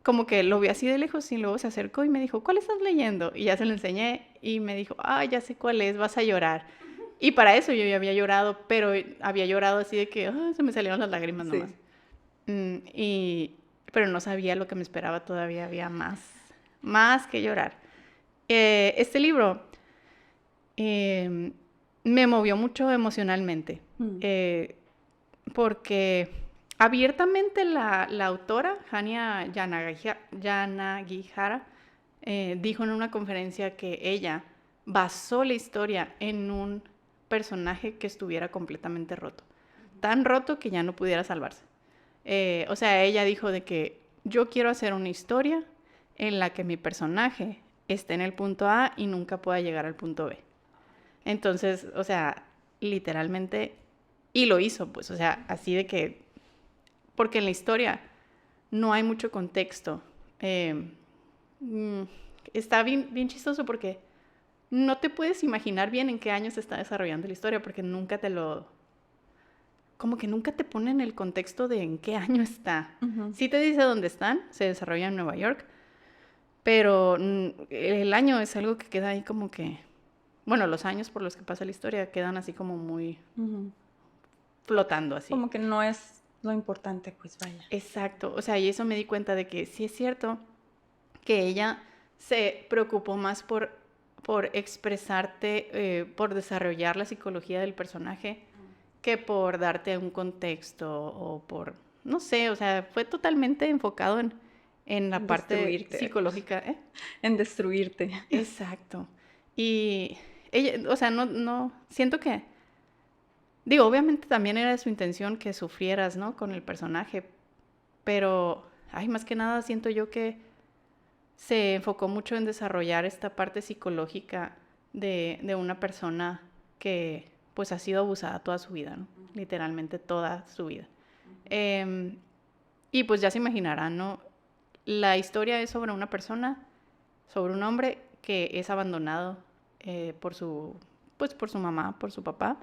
como que lo vi así de lejos y luego se acercó y me dijo, ¿cuál estás leyendo? Y ya se lo enseñé y me dijo, ay, ya sé cuál es, vas a llorar. Y para eso yo ya había llorado, pero había llorado así de que se me salieron las lágrimas nomás. Sí. Mm, y, pero no sabía lo que me esperaba, todavía había más que llorar. Este libro eh, me movió mucho emocionalmente, Mm. eh, porque abiertamente la autora, Hania Yanagihara, dijo en una conferencia que ella basó la historia en un personaje que estuviera completamente roto, tan roto que ya no pudiera salvarse. O sea, ella dijo de que yo quiero hacer una historia en la que mi personaje esté en el punto A y nunca pueda llegar al punto B. Entonces, o sea, literalmente, y lo hizo, pues, o sea, así de que, porque en la historia no hay mucho contexto. Eh, mm, Está bien, bien chistoso porque no te puedes imaginar bien en qué año se está desarrollando la historia porque nunca te lo, como que nunca te ponen el contexto de en qué año está. Ujú. Sí te dice dónde están, se desarrolla en Nueva York, pero el año es algo que queda ahí como que, bueno, los años por los que pasa la historia quedan así como muy Ujú. flotando así. Como que no es lo importante, pues vaya. Exacto, o sea, y eso me di cuenta de que sí es cierto que ella se preocupó más por expresarte, por desarrollar la psicología del personaje, que por darte un contexto o por, no sé, o sea, fue totalmente enfocado en la En parte destruirte. psicológica, ¿eh? En destruirte. Exacto. Y ella, o sea, no, siento que, digo, obviamente también era de su intención que sufrieras, ¿no? Con el personaje, pero, ay, más que nada siento yo que se enfocó mucho en desarrollar esta parte psicológica de una persona que pues ha sido abusada toda su vida, ¿no? Literalmente toda su vida. Eh, y pues ya se imaginarán, ¿no? La historia es sobre una persona, sobre un hombre que es abandonado por por su mamá, por su papá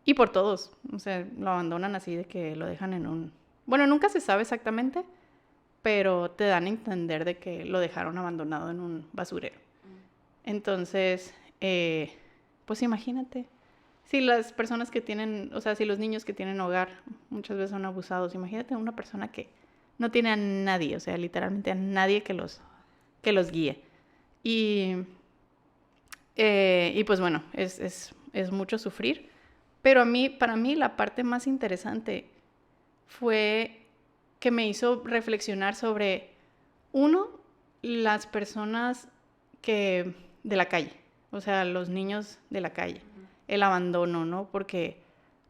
y por todos. O sea, lo abandonan así de que lo dejan en un... Bueno, nunca se sabe exactamente, pero te dan a entender de que lo dejaron abandonado en un basurero. Entonces, pues imagínate, si las personas que tienen, o sea, si los niños que tienen hogar muchas veces son abusados, imagínate una persona que no tiene a nadie, o sea, literalmente a nadie que los guíe. Y, y pues bueno, es mucho sufrir, pero para mí la parte más interesante fue que me hizo reflexionar sobre, uno, las personas que de la calle, o sea, los niños de la calle, el abandono, ¿no? Porque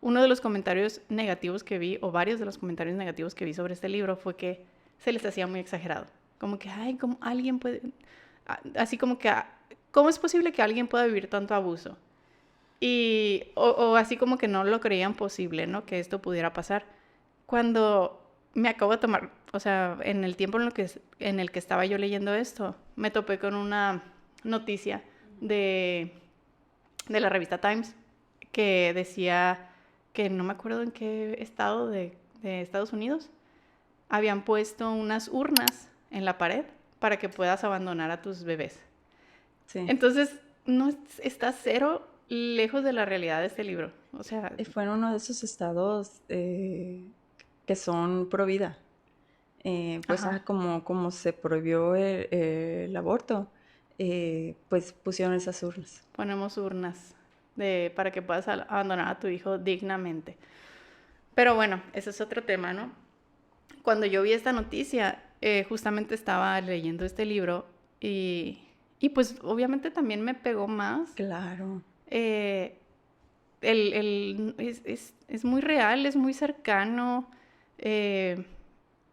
uno de los comentarios negativos que vi, o varios de los comentarios negativos que vi sobre este libro, fue que se les hacía muy exagerado. Como que, ay, como alguien puede, así como que ¿cómo es posible que alguien pueda vivir tanto abuso? O así como que no lo creían posible, ¿no? Que esto pudiera pasar. Cuando me acabo de tomar, o sea, en el tiempo en el que estaba yo leyendo esto, me topé con una noticia de, de la revista Times que decía que no me acuerdo en qué estado de Estados Unidos habían puesto unas urnas en la pared para que puedas abandonar a tus bebés. Sí. Entonces, no está cero lejos de la realidad de este libro. O sea, Fue en uno de esos estados que son pro vida. Pues ajá, como se prohibió el aborto, pues pusieron esas urnas. ponemos urnas para que puedas abandonar a tu hijo dignamente. Pero bueno, ese es otro tema, ¿no? Cuando yo vi esta noticia, justamente estaba leyendo este libro y pues obviamente también me pegó más. Claro. Eh, es muy real, es muy cercano eh,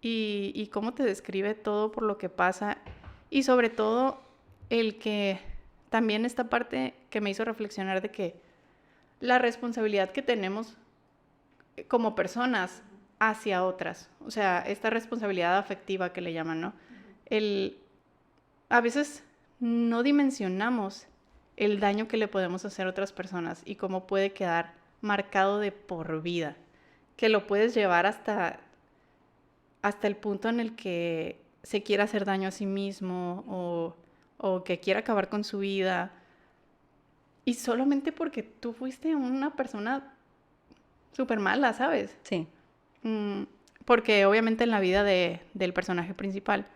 y cómo te describe todo por lo que pasa y sobre todo el que también esta parte que me hizo reflexionar de que la responsabilidad que tenemos como personas hacia otras, o sea, esta responsabilidad afectiva que le llaman, ¿no? El, a veces no dimensionamos el daño que le podemos hacer a otras personas y cómo puede quedar marcado de por vida, que lo puedes llevar hasta el punto en el que se quiera hacer daño a sí mismo o que quiera acabar con su vida. Y solamente porque tú fuiste una persona súper mala, ¿sabes? Sí. Mm, porque obviamente en la vida del personaje principal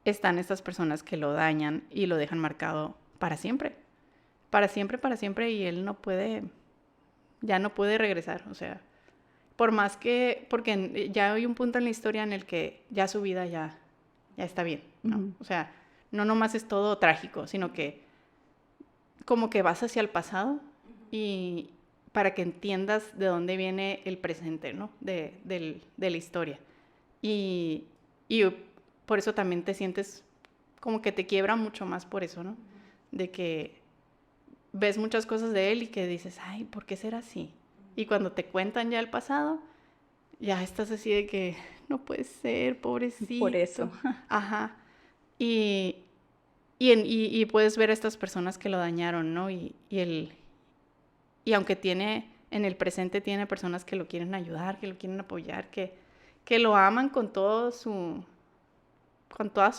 están estas personas que lo dañan y lo dejan marcado para siempre. Para siempre y él no puede, ya no puede regresar. O sea, por más que, porque ya hay un punto en la historia en el que ya su vida ya está bien, ¿no? Ujú. O sea, no nomás es todo trágico, sino que como que vas hacia el pasado y para que entiendas de dónde viene el presente, ¿no? De la historia. Y, y por eso también te sientes como que te quiebra mucho más por eso, ¿no? De que ves muchas cosas de él y que dices, ay, ¿por qué será así? Y cuando te cuentan ya el pasado, ya estás así de que no puede ser, Por eso. pobrecito. Ajá. Y, y puedes ver a estas personas que lo dañaron, ¿no? Y aunque en el presente tiene personas que lo quieren ayudar, que lo quieren apoyar, que lo aman con toda su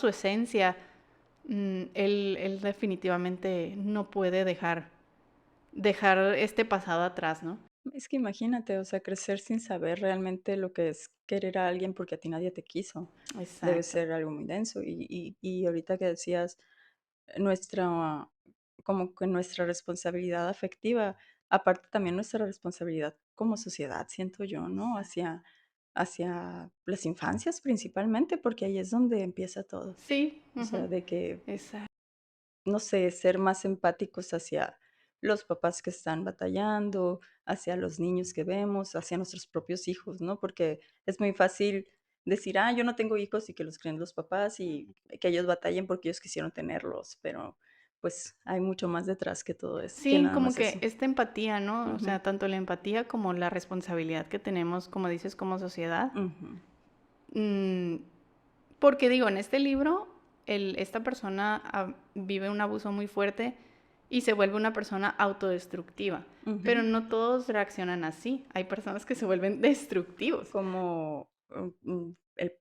esencia, él definitivamente no puede dejar este pasado atrás, ¿no? Es que imagínate, o sea, crecer sin saber realmente lo que es querer a alguien porque a ti nadie te quiso. Debe Exacto. ser algo muy denso. Y ahorita que decías, nuestra, como que nuestra responsabilidad afectiva, aparte también nuestra responsabilidad como sociedad, siento yo, ¿no? Hacia las infancias principalmente, porque ahí es donde empieza todo. Sí, O sea, de que exacto. no sé, ser más empáticos hacia los papás que están batallando, hacia los niños que vemos, hacia nuestros propios hijos, ¿no? Porque es muy fácil decir, yo no tengo hijos y que los creen los papás y que ellos batallen porque ellos quisieron tenerlos, pero pues hay mucho más detrás que todo eso, que Sí, nada como más que eso. esta empatía, ¿no? O Ujú, sea, tanto la empatía como la responsabilidad que tenemos, como dices, como sociedad. ujú. Mm, porque digo, en este libro, esta persona vive un abuso muy fuerte y se vuelve una persona autodestructiva. Pero Ujú. no todos reaccionan así. Hay personas que se vuelven destructivos. Como el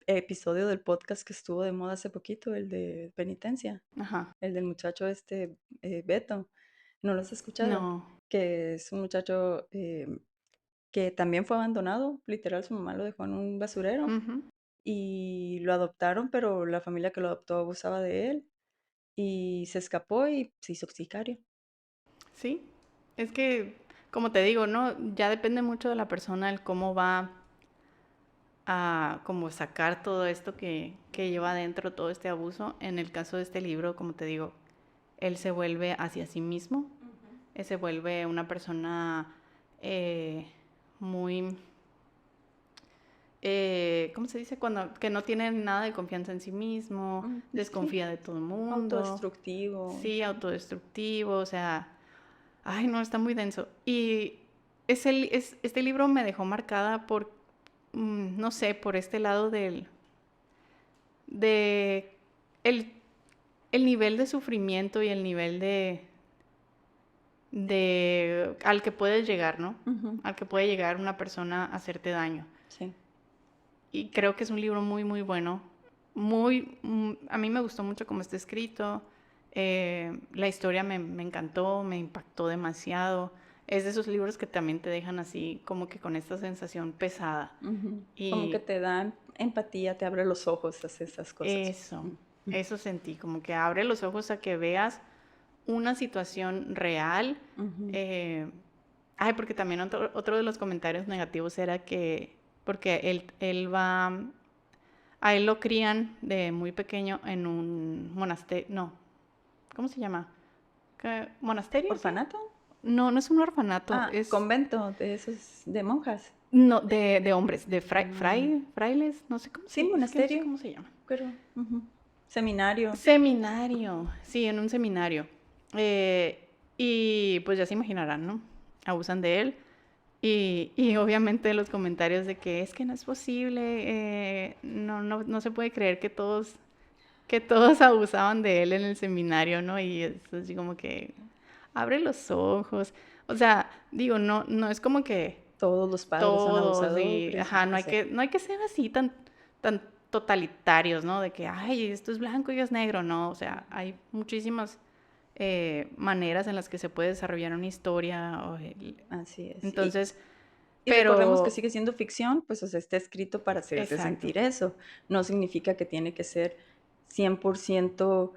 episodio del podcast que estuvo de moda hace poquito, el de penitencia. Ajá. El del muchacho este, Beto, ¿no lo has escuchado? No. Que es un muchacho que también fue abandonado, literal, su mamá lo dejó en un basurero Ujú. y lo adoptaron, pero la familia que lo adoptó abusaba de él y se escapó y se hizo sicario. Sí. Es que, como te digo, ¿no? Ya depende mucho de la persona el cómo va a como sacar todo esto que lleva adentro, todo este abuso. En el caso de este libro, como te digo, él se vuelve hacia sí mismo, él se vuelve una persona muy ¿cómo se dice? Cuando que no tiene nada de confianza en sí mismo, Sí, desconfía de todo el mundo. autodestructivo. Sí, autodestructivo, o sea, ay, no, está muy denso. Y este libro me dejó marcada por, no sé, por este lado de el, el nivel de sufrimiento y el nivel al que puedes llegar, ¿no? Ujú, Al que puede llegar una persona a hacerte daño. sí. Y creo que es un libro muy, muy bueno. A mí me gustó mucho cómo está escrito. La historia me encantó, me impactó demasiado. Es de esos libros que también te dejan así como que con esta sensación pesada. Ujú. Como que Y te dan empatía, te abre los ojos, hace esas cosas. eso, Mm, eso sentí, como que abre los ojos a que veas una situación real. ujú. eh, Ay, porque también otro de los comentarios negativos era que, porque él va, a él lo crían de muy pequeño en un monasterio, no, ¿cómo se llama? ¿Monasterio? ¿Sí? ¿Orfanato? No, no es un orfanato, Ah, es, convento de esos, de monjas. no, de hombres, de Mm, frailes, no sé cómo sí, es que no sé monasterio, cómo se llama. pero seminario. Seminario, sí, en un seminario. Y pues ya se imaginarán, ¿no? Abusan de él. Y obviamente los comentarios de que es que no es posible, no se puede creer que todos abusaban de él en el seminario, ¿no? Y es así como que abre los ojos. O sea, digo, no es como que Todos los padres son todos y, abusadores, ajá, o sea, no hay que ser así tan totalitarios, ¿no? De que, ay, esto es blanco y es negro, no. O sea, hay muchísimas maneras en las que se puede desarrollar una historia. así es. Entonces, Y recordemos que pero, sigue siendo ficción, pues o sea, está escrito para hacerte exacto, sentir eso. No significa que tiene que ser 100%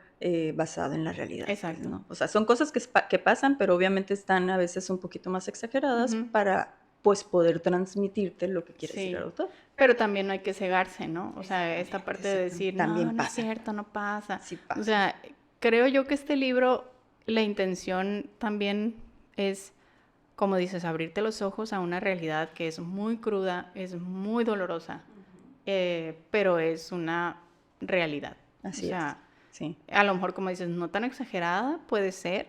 basado en la realidad, pues exacto. no. O sea, son cosas que pasan, pero obviamente están a veces un poquito más exageradas Ujú, para pues poder transmitirte lo que quiere decir el sí, autor. pero también no hay que cegarse, ¿no? O sea, esta Exactamente, parte de decir, exactamente. no, También no es pasa, cierto, no pasa. sí O pasa. sea, creo yo que este libro, la intención también es, como dices, abrirte los ojos a una realidad que es muy cruda, es muy dolorosa, pero es una realidad. O Así es, sea, sí. a lo mejor, como dices, no tan exagerada puede ser,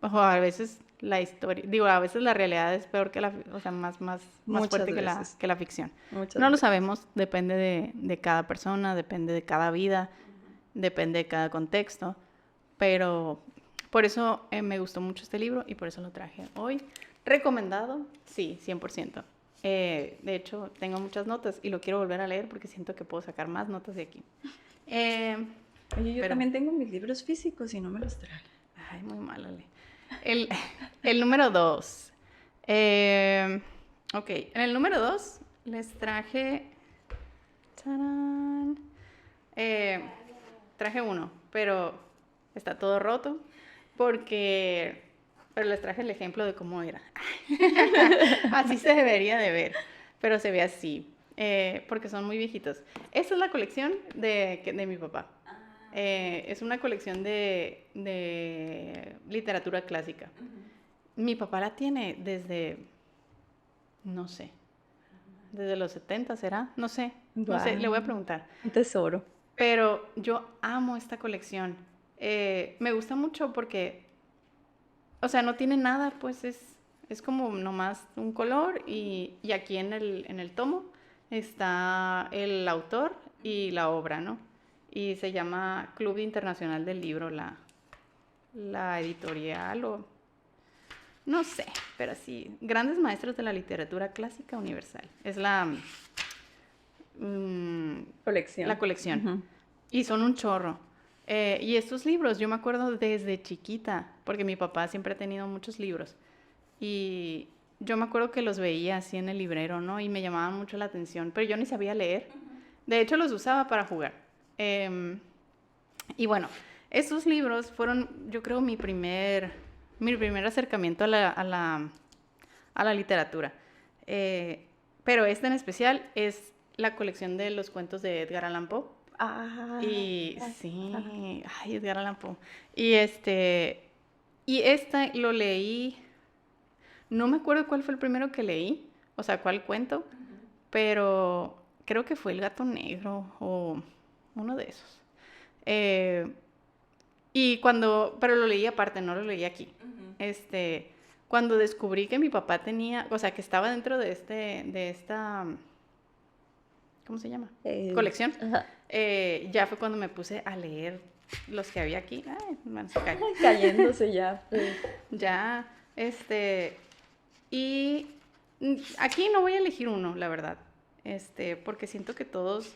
o a veces la historia, digo, a veces la realidad es peor que o sea, más Muchas fuerte veces, que la ficción. muchas No lo veces. sabemos, depende de cada persona, depende de cada vida, depende de cada contexto, pero por eso me gustó mucho este libro y por eso lo traje hoy. ¿Recomendado? Sí, 100%. De hecho, tengo muchas notas y lo quiero volver a leer porque siento que puedo sacar más notas de aquí. Eh, Oye, yo pero, también tengo mis libros físicos y no me los traje. ay, muy mal, Ale. El, el número 2. Ok, en el número 2 les traje. ¡Tarán! Eh, Traje uno, pero está todo roto porque. Pero les traje el ejemplo de cómo era. Así se debería de ver, pero se ve así, porque son muy viejitos. Esta es la colección de mi papá. Es una colección de literatura clásica. Mi papá la tiene desde, no sé, desde los 70, ¿será? No sé, le voy a Guau, preguntar. un tesoro. Pero yo amo esta colección. Me gusta mucho porque, o sea, no tiene nada, pues es como nomás un color y aquí en el tomo está el autor y la obra, ¿no? Y se llama Club Internacional del Libro, la editorial o no sé, pero sí, grandes maestros de la literatura clásica universal. Es la Colección. colección. Ujú. Y son un chorro. Y estos libros, yo me acuerdo desde chiquita, porque mi papá siempre ha tenido muchos libros. Y yo me acuerdo que los veía así en el librero, ¿no? Y me llamaban mucho la atención, pero yo ni sabía leer. De hecho, los usaba para jugar. Eh, y bueno, estos libros fueron, yo creo, mi primer acercamiento a la literatura. Pero este en especial es la colección de los cuentos de Edgar Allan Poe. Ah, Y ajá. sí, ay, Edgar Allan Poe. Y esta lo leí, no me acuerdo cuál fue el primero que leí, o sea, cuál cuento, pero creo que fue El Gato Negro o uno de esos. Eh, pero lo leí aparte, no lo leí aquí. Cuando descubrí que mi papá tenía, o sea, que estaba dentro de esta, ¿cómo se llama? Colección. Ajá. Ya fue cuando me puse a leer los que había aquí. Ay, man, se cae. Cayéndose ya, pues. Ya, y aquí no voy a elegir uno, la verdad. Porque siento que todos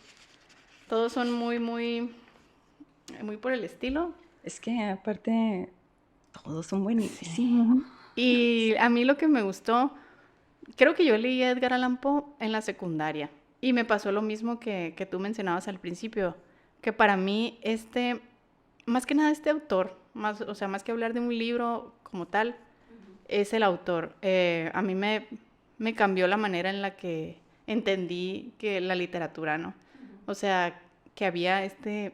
son muy por el estilo. Es que aparte, todos son buenísimos. Y a mí lo que me gustó, creo que yo leí a Edgar Allan Poe en la secundaria. Y me pasó lo mismo que tú mencionabas al principio. Que para mí, más que nada este autor, o sea, más que hablar de un libro como tal, es el autor. A mí me cambió la manera en la que entendí que la literatura, ¿no? O sea, que había este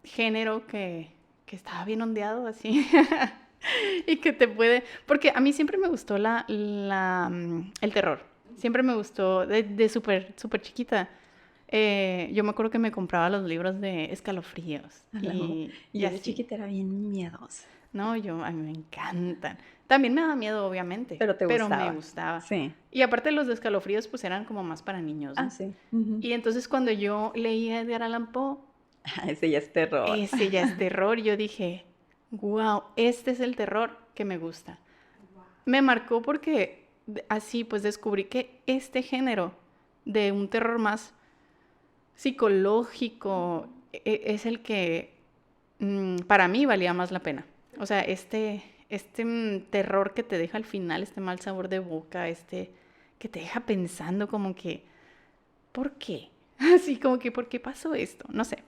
género que estaba bien ondeado así. Y que te puede... Porque a mí siempre me gustó el terror. Siempre me gustó de súper chiquita. Yo me acuerdo que me compraba los libros de Escalofríos. Y Y yo de así. chiquita era bien miedosa. No, a mí me encantan. También me daba miedo, obviamente. Pero te Pero me gustaba. gustaba. Sí. Y aparte los de Escalofríos pues eran como más para niños, ¿no? Ah, sí. Ujú. Y entonces cuando yo leía Edgar Allan Poe, Ese ya es terror. ese ya es terror. Yo dije, wow, este es el terror que me gusta. Me marcó porque así pues descubrí que este género de un terror más psicológico es el que para mí valía más la pena. O sea, terror que te deja al final, este mal sabor de boca, que te deja pensando como que, ¿por qué? Así como que, ¿por qué pasó esto? No sé.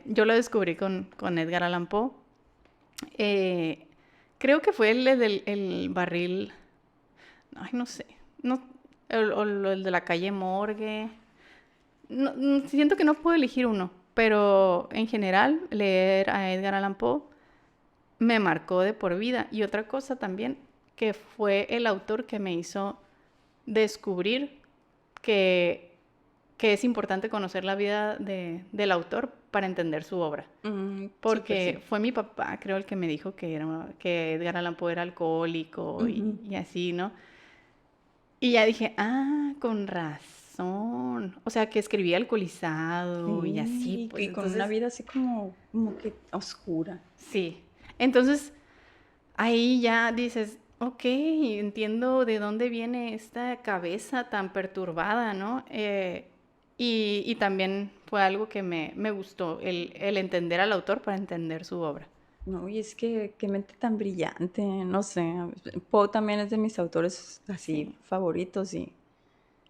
Yo lo descubrí con Edgar Allan Poe. Creo que fue el barril, ay, no sé, no, el de la calle Morgue. No, siento que no puedo elegir uno, pero en general leer a Edgar Allan Poe me marcó de por vida. Y otra cosa también, que fue el autor que me hizo descubrir que es importante conocer la vida del autor para entender su obra. Porque Súper, sí. fue mi papá, creo, el que me dijo que Edgar Allan Poe era alcohólico y así, ¿no? Y ya dije, con razón. O sea, que escribía alcoholizado y así, Sí, pues y con una entonces, vida así como que oscura. sí. Entonces, ahí ya dices, ok, entiendo de dónde viene esta cabeza tan perturbada, ¿no? Y también fue algo que me gustó, el entender al autor para entender su obra. No, y es que qué mente tan brillante, no sé. Poe también es de mis autores así Sí, favoritos y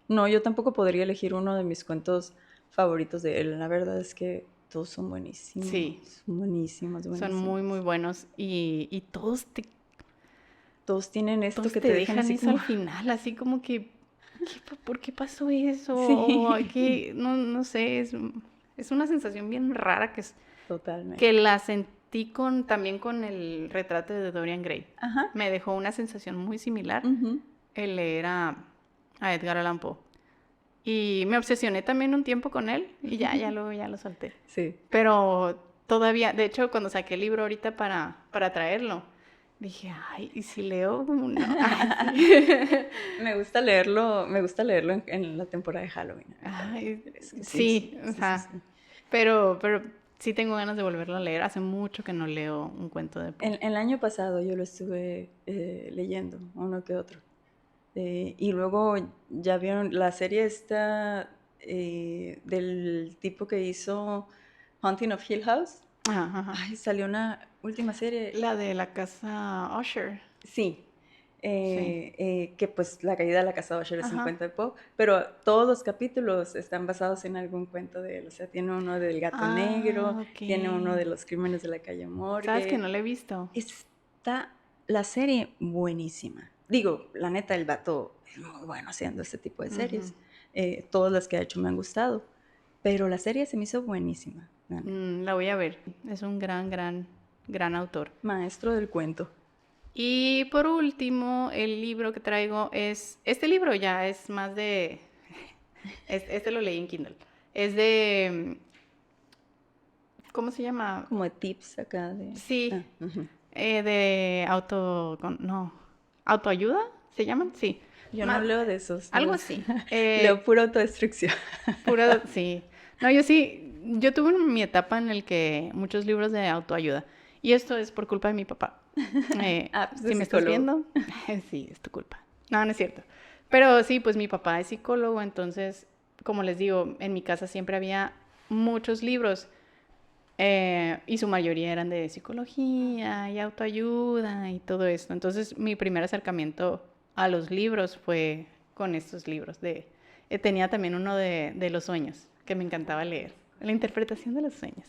no, yo tampoco podría elegir uno de mis cuentos favoritos de él. La verdad es que todos son sí, buenísimos, buenísimos, son buenísimos. muy buenos y Todos tienen esto todos que te te dejan dejan así eso como, al final, así como que, ¿por qué pasó eso? O sí, que, no sé, es una sensación bien rara que totalmente. la sentí también con el retrato de Dorian Gray. Ajá. Me dejó una sensación muy similar Ujú. el leer a Edgar Allan Poe. Y me obsesioné también un tiempo con él y ya luego ya lo solté. Sí. Pero todavía, de hecho, cuando saqué el libro ahorita para traerlo, dije, ay, ¿y si leo uno? Ay, sí. Me gusta leerlo en la temporada de Halloween. Ay, Es que sí, sí, sí, sí, sí, ajá. sí. Pero sí tengo ganas de volverlo a leer. Hace mucho que no leo un cuento de Poe. El año pasado yo lo estuve leyendo, uno que otro. Y luego ya vieron la serie esta del tipo que hizo Haunting of Hill House. Ajá, ajá. Ay, salió una última serie. La de la casa Usher. Sí. Sí. Que pues la caída de la casa Usher es un Ajá. cuento de Poe, pero todos los capítulos están basados en algún cuento de él. O sea, tiene uno del gato negro, Ah, ok. tiene uno de los crímenes de la calle ¿Sabes que Morgue. no la he visto? Está la serie buenísima. Digo, la neta, el vato es muy bueno haciendo este tipo de Ujú. series. Todas las que ha hecho me han gustado, pero la serie se me hizo buenísima. La neta. La voy a ver. Es un gran autor. Maestro del cuento. Y por último, el libro que traigo este libro ya es más Este lo leí en Kindle. Es de, ¿cómo se llama? Como de tips acá de... Sí, Ah, ujú. de no, autoayuda, ¿se llaman? Sí, Yo no Ma- leo de esos, algo no. así. Leo pura autodestrucción. Pura, sí. No, yo tuve mi etapa en el que muchos libros de autoayuda. Y esto es por culpa de mi papá. Ah, pues de Si me estás psicólogo. viendo, sí, es tu culpa. No, no es cierto. Pero sí, pues mi papá es psicólogo, entonces, como les digo, en mi casa siempre había muchos libros y su mayoría eran de psicología y autoayuda y todo esto. Entonces, mi primer acercamiento a los libros fue con estos libros. Tenía también uno de los sueños, que me encantaba leer. La interpretación de los sueños.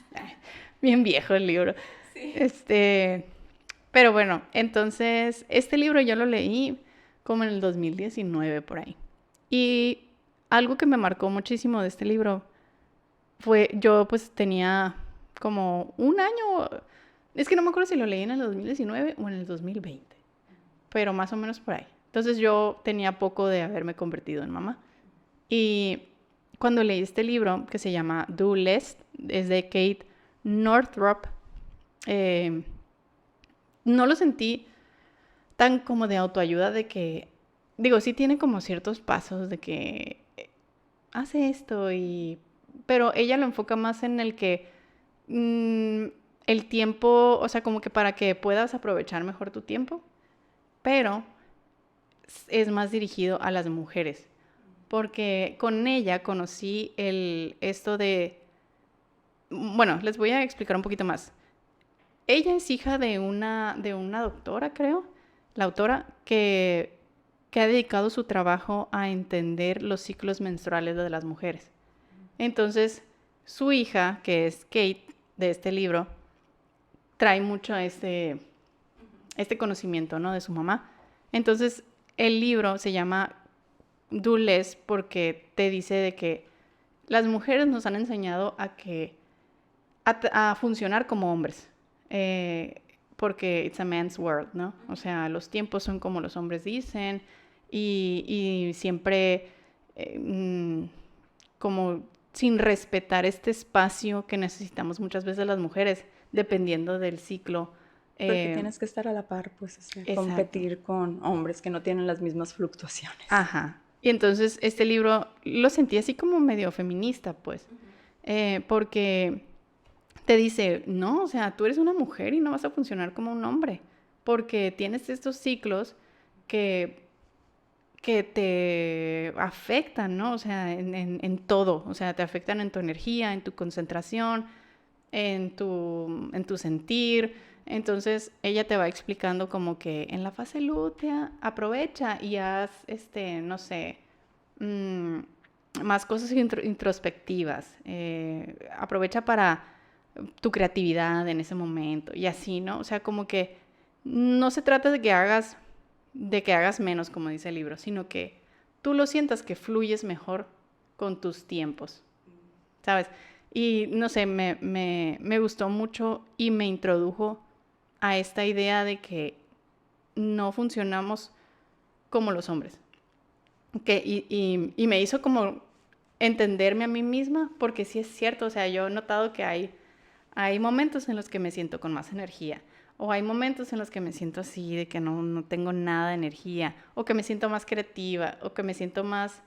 Bien viejo el libro. Sí. Pero bueno, entonces, este libro yo lo leí como en el 2019 por ahí. Y algo que me marcó muchísimo de este libro yo pues tenía como un año, es que no me acuerdo si lo leí en el 2019 o en el 2020, pero más o menos por ahí. Entonces yo tenía poco de haberme convertido en mamá. Y cuando leí este libro, que se llama Do Less, es de Kate Northrop, eh, no lo sentí tan como de autoayuda de que, digo, sí tiene como ciertos pasos de que hace esto pero ella lo enfoca más en el que mm, el tiempo, o sea, como que para que puedas aprovechar mejor tu tiempo, pero es más dirigido a las mujeres, porque con ella conocí esto de, bueno, les voy a explicar un poquito más. Ella es hija de una doctora, creo, la autora, que ha dedicado su trabajo a entender los ciclos menstruales de las mujeres. Entonces, su hija, que es Kate, de este libro, trae mucho este conocimiento, ¿no? De su mamá. Entonces, el libro se llama Do Less porque te dice de que las mujeres nos han enseñado a funcionar como hombres. Porque it's a man's world, ¿no? O sea, los tiempos son como los hombres dicen y siempre como sin respetar este espacio que necesitamos muchas veces las mujeres, dependiendo del ciclo. Porque Eh, tienes que estar a la par, pues, o sea, exacto. competir con hombres que no tienen las mismas fluctuaciones. Ajá. Y entonces este libro lo sentí así como medio feminista, pues, porque te dice, no, o sea, tú eres una mujer y no vas a funcionar como un hombre, porque tienes estos ciclos que, que te afectan, ¿no? O sea, en todo, o sea, te afectan en tu energía, en tu concentración, en tu sentir. Entonces ella te va explicando como que en la fase lútea aprovecha y haz, no sé, mmm, más cosas introspectivas. Aprovecha para tu creatividad en ese momento y así, ¿no? O sea, como que no se trata de que hagas menos, como dice el libro, sino que tú lo sientas que fluyes mejor con tus tiempos, ¿sabes? Y no sé, me gustó mucho y me introdujo a esta idea de que no funcionamos como los hombres. Y me hizo como entenderme a mí misma, porque sí es cierto, o sea, yo he notado que hay momentos en los que me siento con más energía, o hay momentos en los que me siento así, de que no tengo nada de energía, o que me siento más creativa, o que me siento más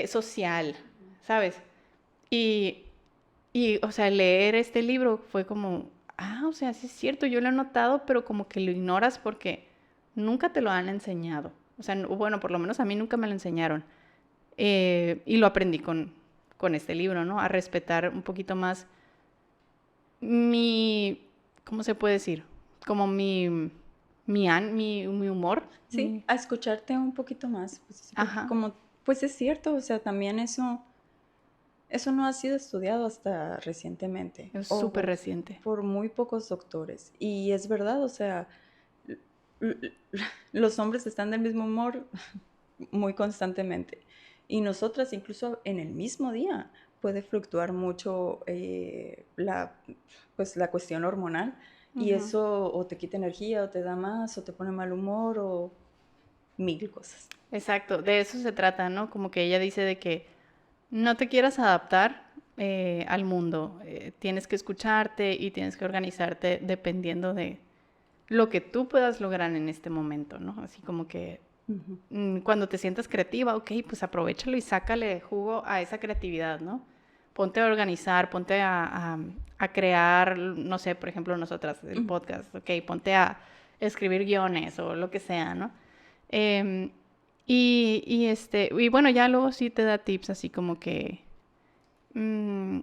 social, ¿sabes? Y, o sea, leer este libro fue como, o sea, sí es cierto, yo lo he notado, pero como que lo ignoras porque nunca te lo han enseñado. O sea, bueno, por lo menos a mí nunca me lo enseñaron. Y lo aprendí con este libro, ¿no? A respetar un poquito más mi, ¿cómo se puede decir? Como mi humor. Sí, a escucharte un poquito más, pues, sí, porque Ajá, como, pues es cierto, o sea, también eso no ha sido estudiado hasta recientemente, es súper o reciente. por muy pocos doctores. Y es verdad, o sea, l- l- los hombres están del mismo humor muy constantemente. Y nosotras, incluso en el mismo día, puede fluctuar mucho pues, la cuestión hormonal. Y Ujú. eso o te quita energía, o te da más, o te pone mal humor, o mil cosas. Exacto, de eso se trata, ¿no? Como que ella dice de que no te quieras adaptar al mundo. Tienes que escucharte y tienes que organizarte dependiendo de lo que tú puedas lograr en este momento, ¿no? Así como que cuando te sientas creativa, ok, pues aprovéchalo y sácale jugo a esa creatividad, ¿no? Ponte a organizar, ponte a crear, no sé, por ejemplo, nosotras, el podcast, ok, ponte a escribir guiones o lo que sea, ¿no? Em, y bueno, ya luego sí te da tips así como que... mm,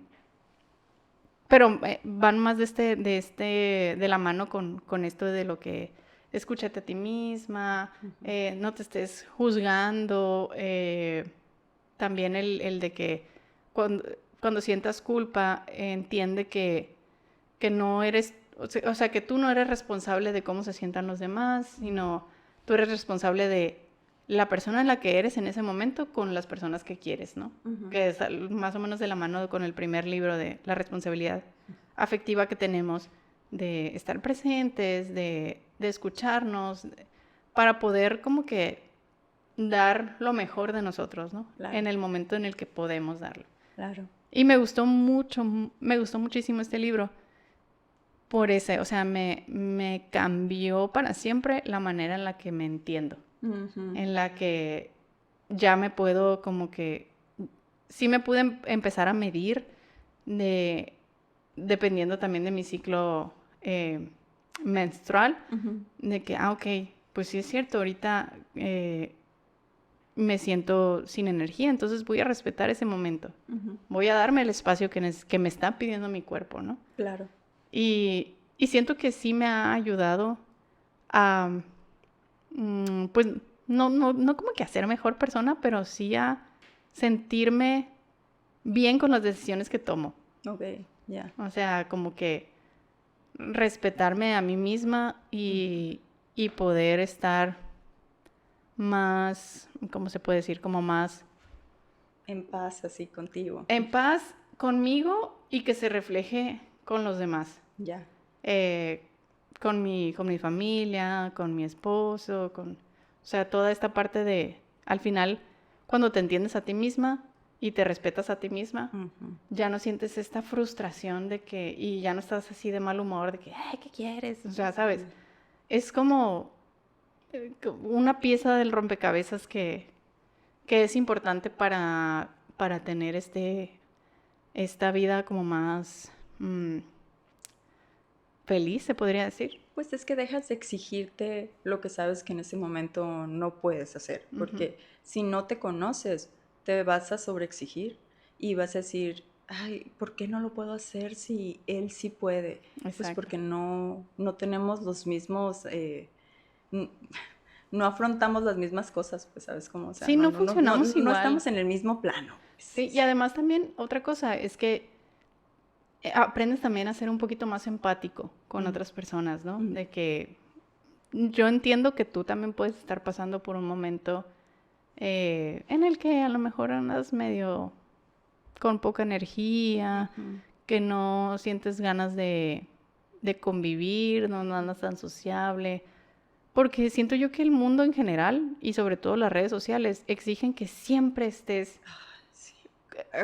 pero van más de la mano con esto de lo que escúchate a ti misma, no te estés juzgando, también el de que cuando, cuando sientas culpa, entiende que no eres, o sea, que tú no eres responsable de cómo se sientan los demás, sino tú eres responsable de la persona en la que eres en ese momento con las personas que quieres, ¿no? Que es más o menos de la mano con el primer libro de la responsabilidad afectiva que tenemos de estar presentes, de escucharnos, para poder como que dar lo mejor de nosotros, ¿no? Claro. En el momento en el que podemos darlo. Claro. Y me gustó mucho, me gustó muchísimo este libro por ese, o sea, me cambió para siempre la manera en la que me entiendo, en la que ya me puedo como que, sí me pude empezar a medir dependiendo también de mi ciclo menstrual, de que, ok, pues sí es cierto, ahorita me siento sin energía, entonces voy a respetar ese momento, voy a darme el espacio que me está pidiendo mi cuerpo, ¿no? Claro. Y siento que sí me ha ayudado a, pues, no como que a ser mejor persona, pero sí a sentirme bien con las decisiones que tomo. Ok, ya. O sea, como que respetarme a mí misma y poder estar más, ¿cómo se puede decir? Como más En paz, así contigo. en paz conmigo y que se refleje con los demás. Ya. Con mi familia, con mi esposo, o sea, toda esta parte de, al final, cuando te entiendes a ti misma y te respetas a ti misma, ya no sientes esta frustración de que, y ya no estás así de mal humor, de que, ay, ¿qué quieres? O sea, ¿sabes? Es como una pieza del rompecabezas que es importante para tener esta vida como más feliz, se podría decir. Pues es que dejas de exigirte lo que sabes que en ese momento no puedes hacer, porque si no te conoces, te vas a sobreexigir y vas a decir, ay, ¿por qué no lo puedo hacer si él sí puede? Pues Exacto. porque no tenemos los mismos, no afrontamos las mismas cosas, pues sabes cómo, o sea, Sí, no funcionamos no igual. estamos en el mismo plano. Sí, y además también otra cosa es que aprendes también a ser un poquito más empático con otras personas, ¿no? De que yo entiendo que tú también puedes estar pasando por un momento en el que a lo mejor andas medio con poca energía, que no sientes ganas de convivir, no andas tan sociable. Porque siento yo que el mundo en general, y sobre todo las redes sociales, exigen que siempre estés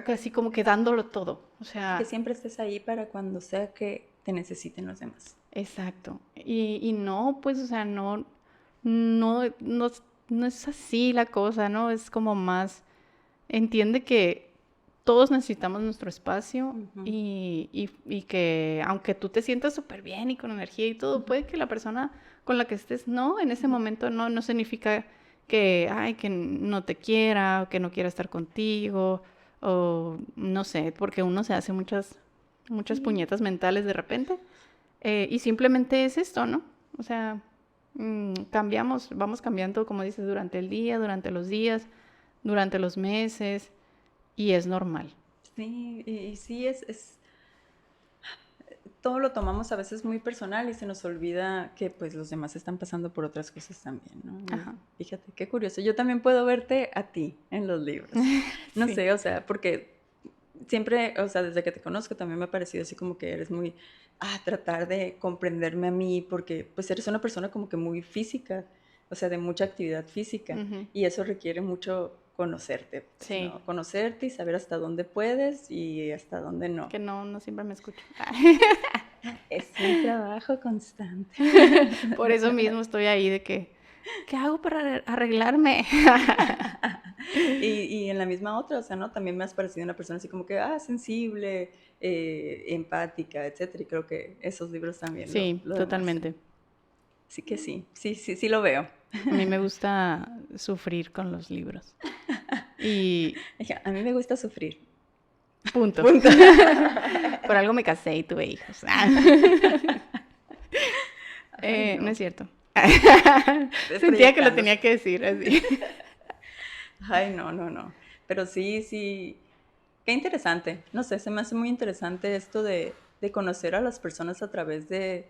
así como que dándolo todo. O sea, Que siempre estés ahí para cuando sea que te necesiten los demás. exacto. Y no, pues, o sea, no es así la cosa, ¿no? Es como más, entiende que todos necesitamos nuestro espacio y que aunque tú te sientas súper bien y con energía y todo, puede que la persona con la que estés, no, en ese momento no significa que, ay, que no te quiera o que no quiera estar contigo o no sé, porque uno se hace muchas puñetas mentales de repente y simplemente es esto, ¿no? O sea, cambiamos, vamos cambiando, como dices, durante el día, durante los días, durante los meses y es normal. Sí, y sí todo lo tomamos a veces muy personal y se nos olvida que pues los demás están pasando por otras cosas también, ¿no? Ajá. Fíjate, qué curioso. Yo también puedo verte a ti en los libros. No Sí. sé, o sea, porque siempre, o sea, desde que te conozco también me ha parecido así como que eres muy, tratar de comprenderme a mí, porque pues eres una persona como que muy física, o sea, de mucha actividad física, y eso requiere mucho conocerte, Sí. sino conocerte y saber hasta dónde puedes y hasta dónde no. Que no siempre me escucho. Es un trabajo constante. Por eso mismo estoy ahí de que, ¿qué hago para arreglarme? Y en la misma otra, o sea, ¿no? También me has parecido una persona así como que, sensible, empática, etcétera. Y creo que esos libros también Sí, lo demuestran. totalmente. Así que sí lo veo. A mí me gusta sufrir con los libros. Y A mí me gusta sufrir. punto. Punto. Por algo me casé y tuve hijos. Ay, No no. es cierto. Estoy Sentía que lo proyectándose. tenía que decir así. Ay, no. Pero sí. Qué interesante. No sé, se me hace muy interesante esto de conocer a las personas a través de,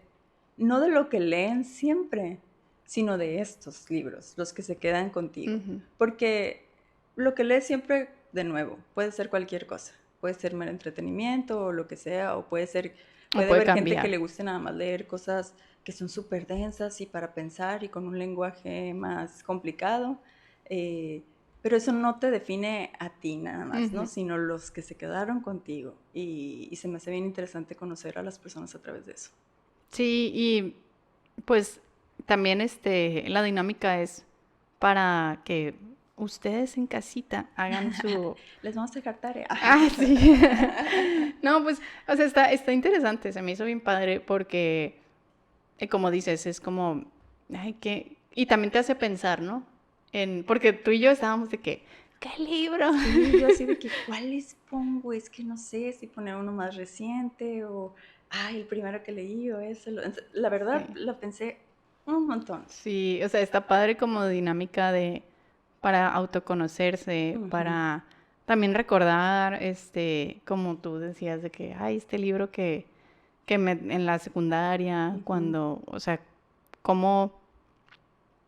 no de lo que leen siempre, sino de estos libros, los que se quedan contigo. Ujú. Porque lo que lees siempre, de nuevo, puede ser cualquier cosa. Puede ser mero entretenimiento o lo que sea, o O puede puede haber gente que cambiar. le guste nada más leer cosas que son súper densas y para pensar y con un lenguaje más complicado. Pero eso no te define a ti nada más, ¿no? Ujú. Sino los que se quedaron contigo. Y se me hace bien interesante conocer a las personas a través de eso. Sí, y pues también la dinámica es para que ustedes en casita hagan su... Les vamos a dejar tarea. Ah, sí. No, pues, o sea, está interesante, se me hizo bien padre porque, como dices, es como, ay, qué... Y también te hace pensar, ¿no? Porque tú y yo estábamos de que, ¿qué libro? Sí, yo así de que, ¿cuáles pongo? Es que no sé si poner uno más reciente o, el primero que leí o ese. La verdad, Sí. lo pensé un montón. Sí, o sea, está padre como dinámica para autoconocerse, Ujú. para también recordar, como tú decías, de que, ay, este libro en la secundaria, Ujú. cuando, o sea, cómo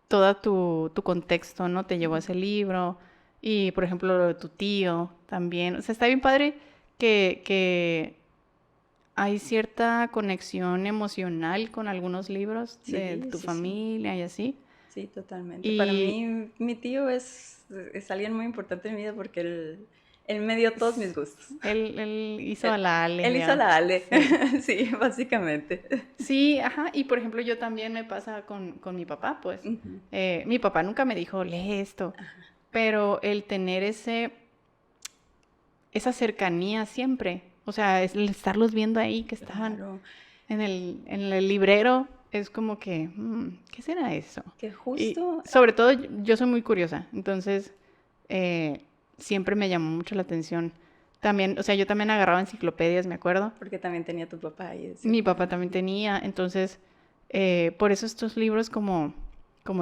todo tu contexto, ¿no? Te llevó a ese libro. Y, por ejemplo, lo de tu tío también. O sea, está bien padre que hay cierta conexión emocional con algunos libros de Sí, tu sí. familia y así. Sí, totalmente. Para Y mí, mi tío es alguien muy importante en mi vida porque él me dio todos mis gustos. él hizo Él, a la Ale, él hizo ya. la Ale, Sí. sí, básicamente. Sí, ajá. Y por ejemplo, yo también me pasa con mi papá, pues. Ujú. Mi papá nunca me dijo, lee esto. Pero el tener esa cercanía siempre, o sea, el estarlos viendo ahí que estaban Claro, en el librero, es como que, ¿qué será eso? que Y justo, sobre todo yo soy muy curiosa, entonces eh, siempre me llamó mucho la atención. También, o sea, yo también agarraba enciclopedias, me acuerdo. porque también tenía tu papá ahí de Mi cierta papá manera. también tenía, entonces, por eso estos libros como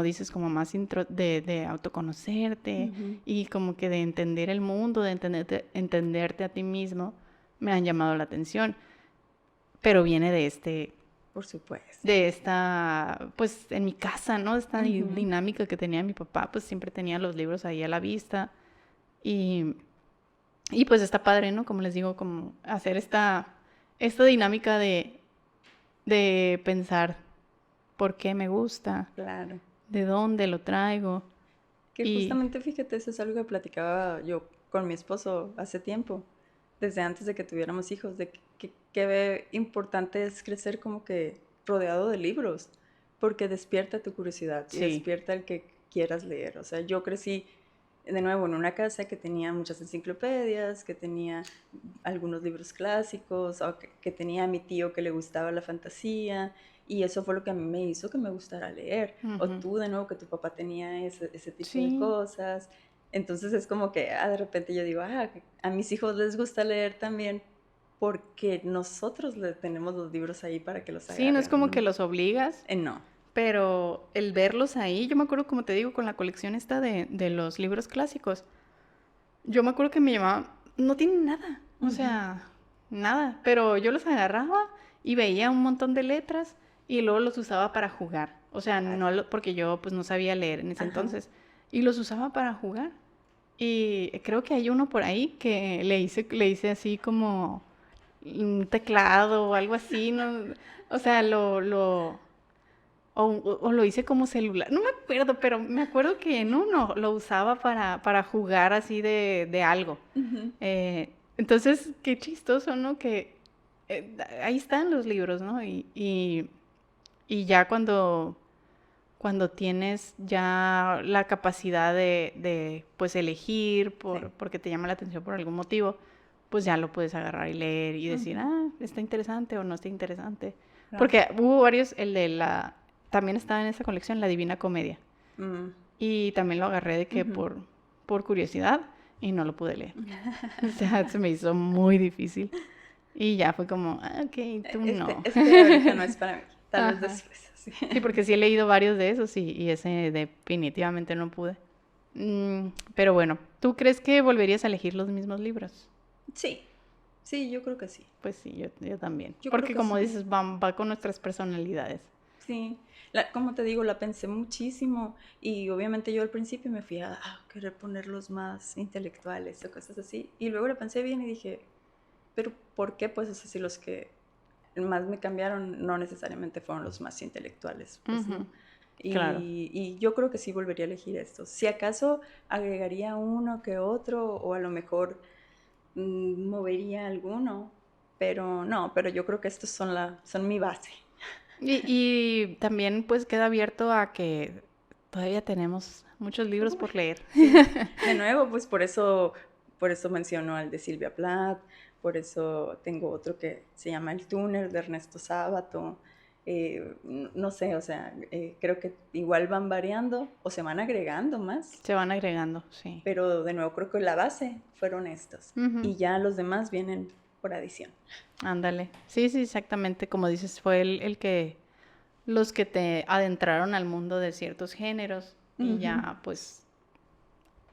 dices, como más de autoconocerte Ujú. y como que de entender el mundo, de entenderte a ti mismo, me han llamado la atención. Pero viene Por supuesto. de esta, pues en mi casa, ¿no? Esta Ujú. dinámica que tenía mi papá, pues siempre tenía los libros ahí a la vista y, y pues está padre, ¿no? Como les digo, como hacer esta dinámica de pensar por qué me gusta, Claro. de dónde lo traigo. Que Y justamente, fíjate, eso es algo que platicaba yo con mi esposo hace tiempo, desde antes de que tuviéramos hijos, de que importante es crecer como que rodeado de libros, porque despierta tu curiosidad y sí, despierta el que quieras leer. O sea, yo crecí de nuevo en una casa que tenía muchas enciclopedias, que tenía algunos libros clásicos, o que tenía a mi tío que le gustaba la fantasía, y eso fue lo que a mí me hizo que me gustara leer. O ujú, tú de nuevo que tu papá tenía ese tipo de sí, cosas. Entonces es como que de repente yo digo, a mis hijos les gusta leer también porque nosotros le tenemos los libros ahí para que los sí, no es agarren, como que ¿no? los obligas, No. pero el verlos ahí, yo me acuerdo, como te digo, con la colección esta de los libros clásicos, yo me acuerdo que me llamaba, no tienen nada, o Ujú. sea, nada, pero yo los agarraba y veía un montón de letras y luego los usaba para jugar, o sea, Claro. porque yo pues no sabía leer en ese Ajá. entonces, y los usaba para jugar. Y creo que hay uno por ahí que le hice así como un teclado o algo así, ¿no? O sea, o lo hice como celular. No me acuerdo, pero me acuerdo que en uno lo usaba para jugar así de algo. Ujú, Entonces, qué chistoso, ¿no? Que ahí están los libros, ¿no? Y ya cuando tienes ya la capacidad de pues elegir sí, porque te llama la atención por algún motivo, pues ya lo puedes agarrar y leer y decir, ujú, ah, está interesante o no está interesante. claro. Porque hubo varios, también estaba en esa colección, La Divina Comedia. Mm, Y también lo agarré de que ujú. por curiosidad y no lo pude leer. O sea, se me hizo muy difícil. Y ya fue como, ah, ok, tú no. Este ahorita no es para mí, tal vez Ajá. después, sí. Sí, porque sí he leído varios de esos y ese definitivamente no pude. Pero bueno, ¿tú crees que volverías a elegir los mismos libros? Sí, sí, yo creo que sí. Pues sí, yo también. Yo creo Porque que como sí. dices, va con nuestras personalidades. Sí, como te digo, la pensé muchísimo y obviamente yo al principio me fui a querer ponerlos más intelectuales o cosas así y luego lo pensé bien y dije, pero ¿por qué? Pues así los que más me cambiaron no necesariamente fueron los más intelectuales, pues no. Ujú, claro. Y yo creo que sí volvería a elegir estos. Si acaso agregaría uno que otro o a lo mejor movería alguno, pero no, pero yo creo que estos son mi base. Y también pues queda abierto a que todavía tenemos muchos libros Uy, por leer. sí, de nuevo, pues por eso menciono al de Silvia Plath, por eso tengo otro que se llama El Túnel de Ernesto Sábato. No sé, o sea, creo que igual van variando o se van agregando más, Se van agregando, sí. pero de nuevo creo que la base fueron estos Ujú, y ya los demás vienen por adición. ándale. Sí, sí, exactamente. Como dices, fue el que los que te adentraron al mundo de ciertos géneros y Ujú. ya pues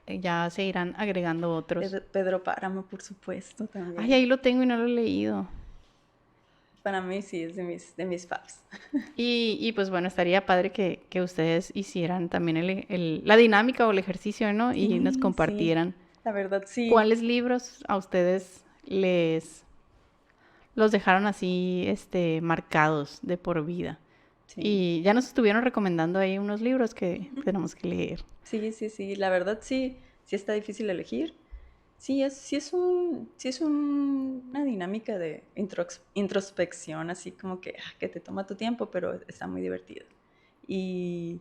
ya se irán agregando otros. Pedro Páramo, por supuesto, Ay, también. ahí lo tengo y no lo he leído. Para mí sí es de mis faves. Y pues bueno, estaría padre que ustedes hicieran también la dinámica o el ejercicio, ¿no? Y nos Sí, sí, compartieran la verdad sí. cuáles libros a ustedes los dejaron así, marcados de por vida. Sí. Y ya nos estuvieron recomendando ahí unos libros que Ujú. tenemos que leer. Sí, sí, sí, la verdad sí, sí está difícil elegir. Una dinámica de introspección, así como que te toma tu tiempo, pero está muy divertido. Y,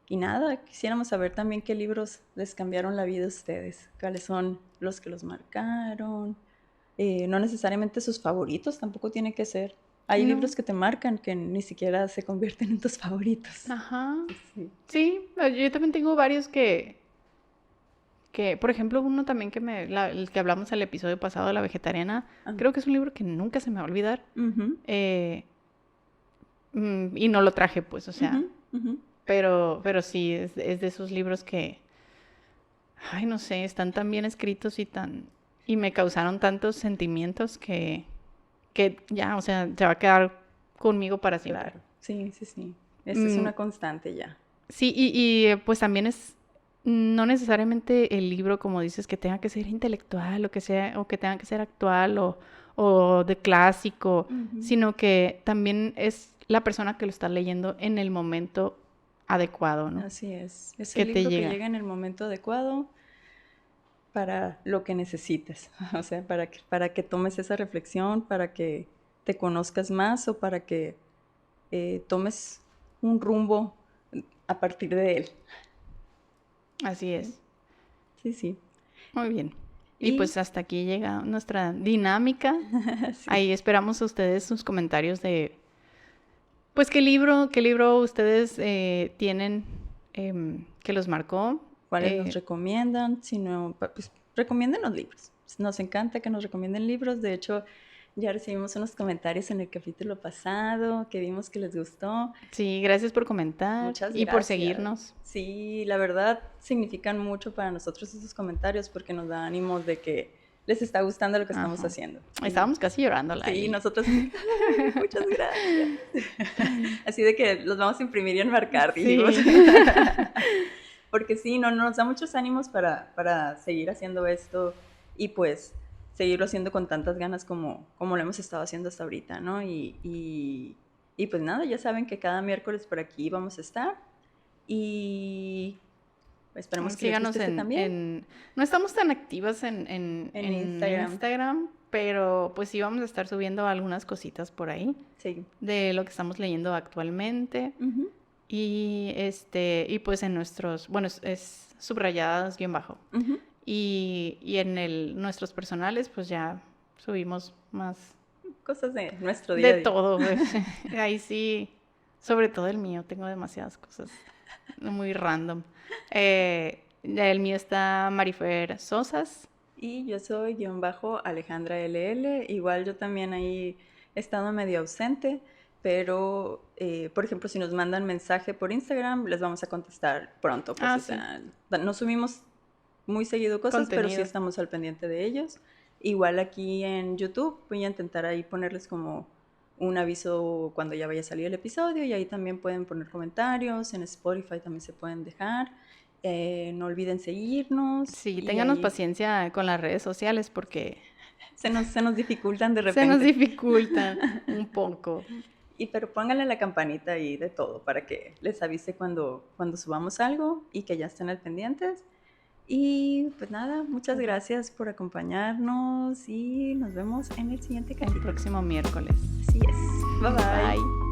y nada, quisiéramos saber también qué libros les cambiaron la vida a ustedes, cuáles son los que los marcaron. No necesariamente sus favoritos, tampoco tiene que ser. Hay No, libros que te marcan que ni siquiera se convierten en tus favoritos. ajá. Sí. Sí, yo también tengo varios por ejemplo, uno también el que hablamos el episodio pasado de La Vegetariana, Ah, creo que es un libro que nunca se me va a olvidar. ujú, eh, y no lo traje, pues, o ujú, sea, ujú. pero sí, es de esos libros que, ay, no sé, están tan bien escritos y me causaron tantos sentimientos que ya, o sea, se va a quedar conmigo para siempre. Claro, sí, sí, sí. Esa es Mm, una constante ya. sí, pues también no necesariamente el libro, como dices, que tenga que ser intelectual o que tenga que ser actual o de clásico, Ujú. sino que también es la persona que lo está leyendo en el momento adecuado, ¿no? Así es. Es Que el te libro que llega. llega en el momento adecuado para lo que necesites. O sea, para que tomes esa reflexión, para que te conozcas más o para que tomes un rumbo a partir de él. Así Sí, es. sí, sí. Muy bien. Y Y pues hasta aquí llega nuestra dinámica. sí, Ahí esperamos a ustedes sus comentarios pues, qué libro ustedes tienen que los marcó. ¿cuáles nos Eh, recomiendan? Si no, pues recomienden los libros. Nos encanta que nos recomienden libros. De hecho, ya recibimos unos comentarios en el capítulo pasado que vimos que les gustó. sí, gracias por comentar Muchas y por gracias. seguirnos. Sí, la verdad significan mucho para nosotros esos comentarios porque nos da ánimos de que les está gustando lo que estamos Ajá. haciendo. Y Estábamos casi llorando, sí, Lali. nosotros así, ay, muchas gracias. Así de que los vamos a imprimir y enmarcar, dijimos. Sí. Porque sí, no, nos da muchos ánimos para seguir haciendo esto y pues seguirlo haciendo con tantas ganas como lo hemos estado haciendo hasta ahorita, ¿no? Y pues nada, ya saben que cada miércoles por aquí vamos a estar. Y esperemos que les Síganos guste este también no estamos tan activas en en Instagram. Instagram, pero pues sí vamos a estar subiendo algunas cositas por ahí Sí. de lo que estamos leyendo actualmente. Ujú. Y pues en nuestros, bueno, es subrayadas guión bajo. Ujú. Y en nuestros personales, pues ya subimos más Cosas de nuestro día de a día. todo. Ahí sí, sobre todo el mío, tengo demasiadas cosas muy random. El mío está Marifer Sosas. Y yo soy guión bajo Alejandra LL. Igual yo también ahí he estado medio ausente, pero por ejemplo, si nos mandan mensaje por Instagram, les vamos a contestar pronto, pues, Ah, o sí, sea, no subimos muy seguido cosas, pero sí contenido. estamos al pendiente de ellos. Igual aquí en YouTube voy a intentar ahí ponerles como un aviso cuando ya vaya a salir el episodio y ahí también pueden poner comentarios, en Spotify también se pueden dejar. No olviden seguirnos Sí, y ténganos ahí paciencia con las redes sociales porque se nos dificultan de se nos repente. dificulta un poco. Pero pónganle la campanita ahí de todo para que les avise cuando subamos algo y que ya estén al pendientes. Y pues nada, muchas gracias por acompañarnos y nos vemos en el siguiente El capítulo. próximo miércoles. Así es. Bye bye. Bye.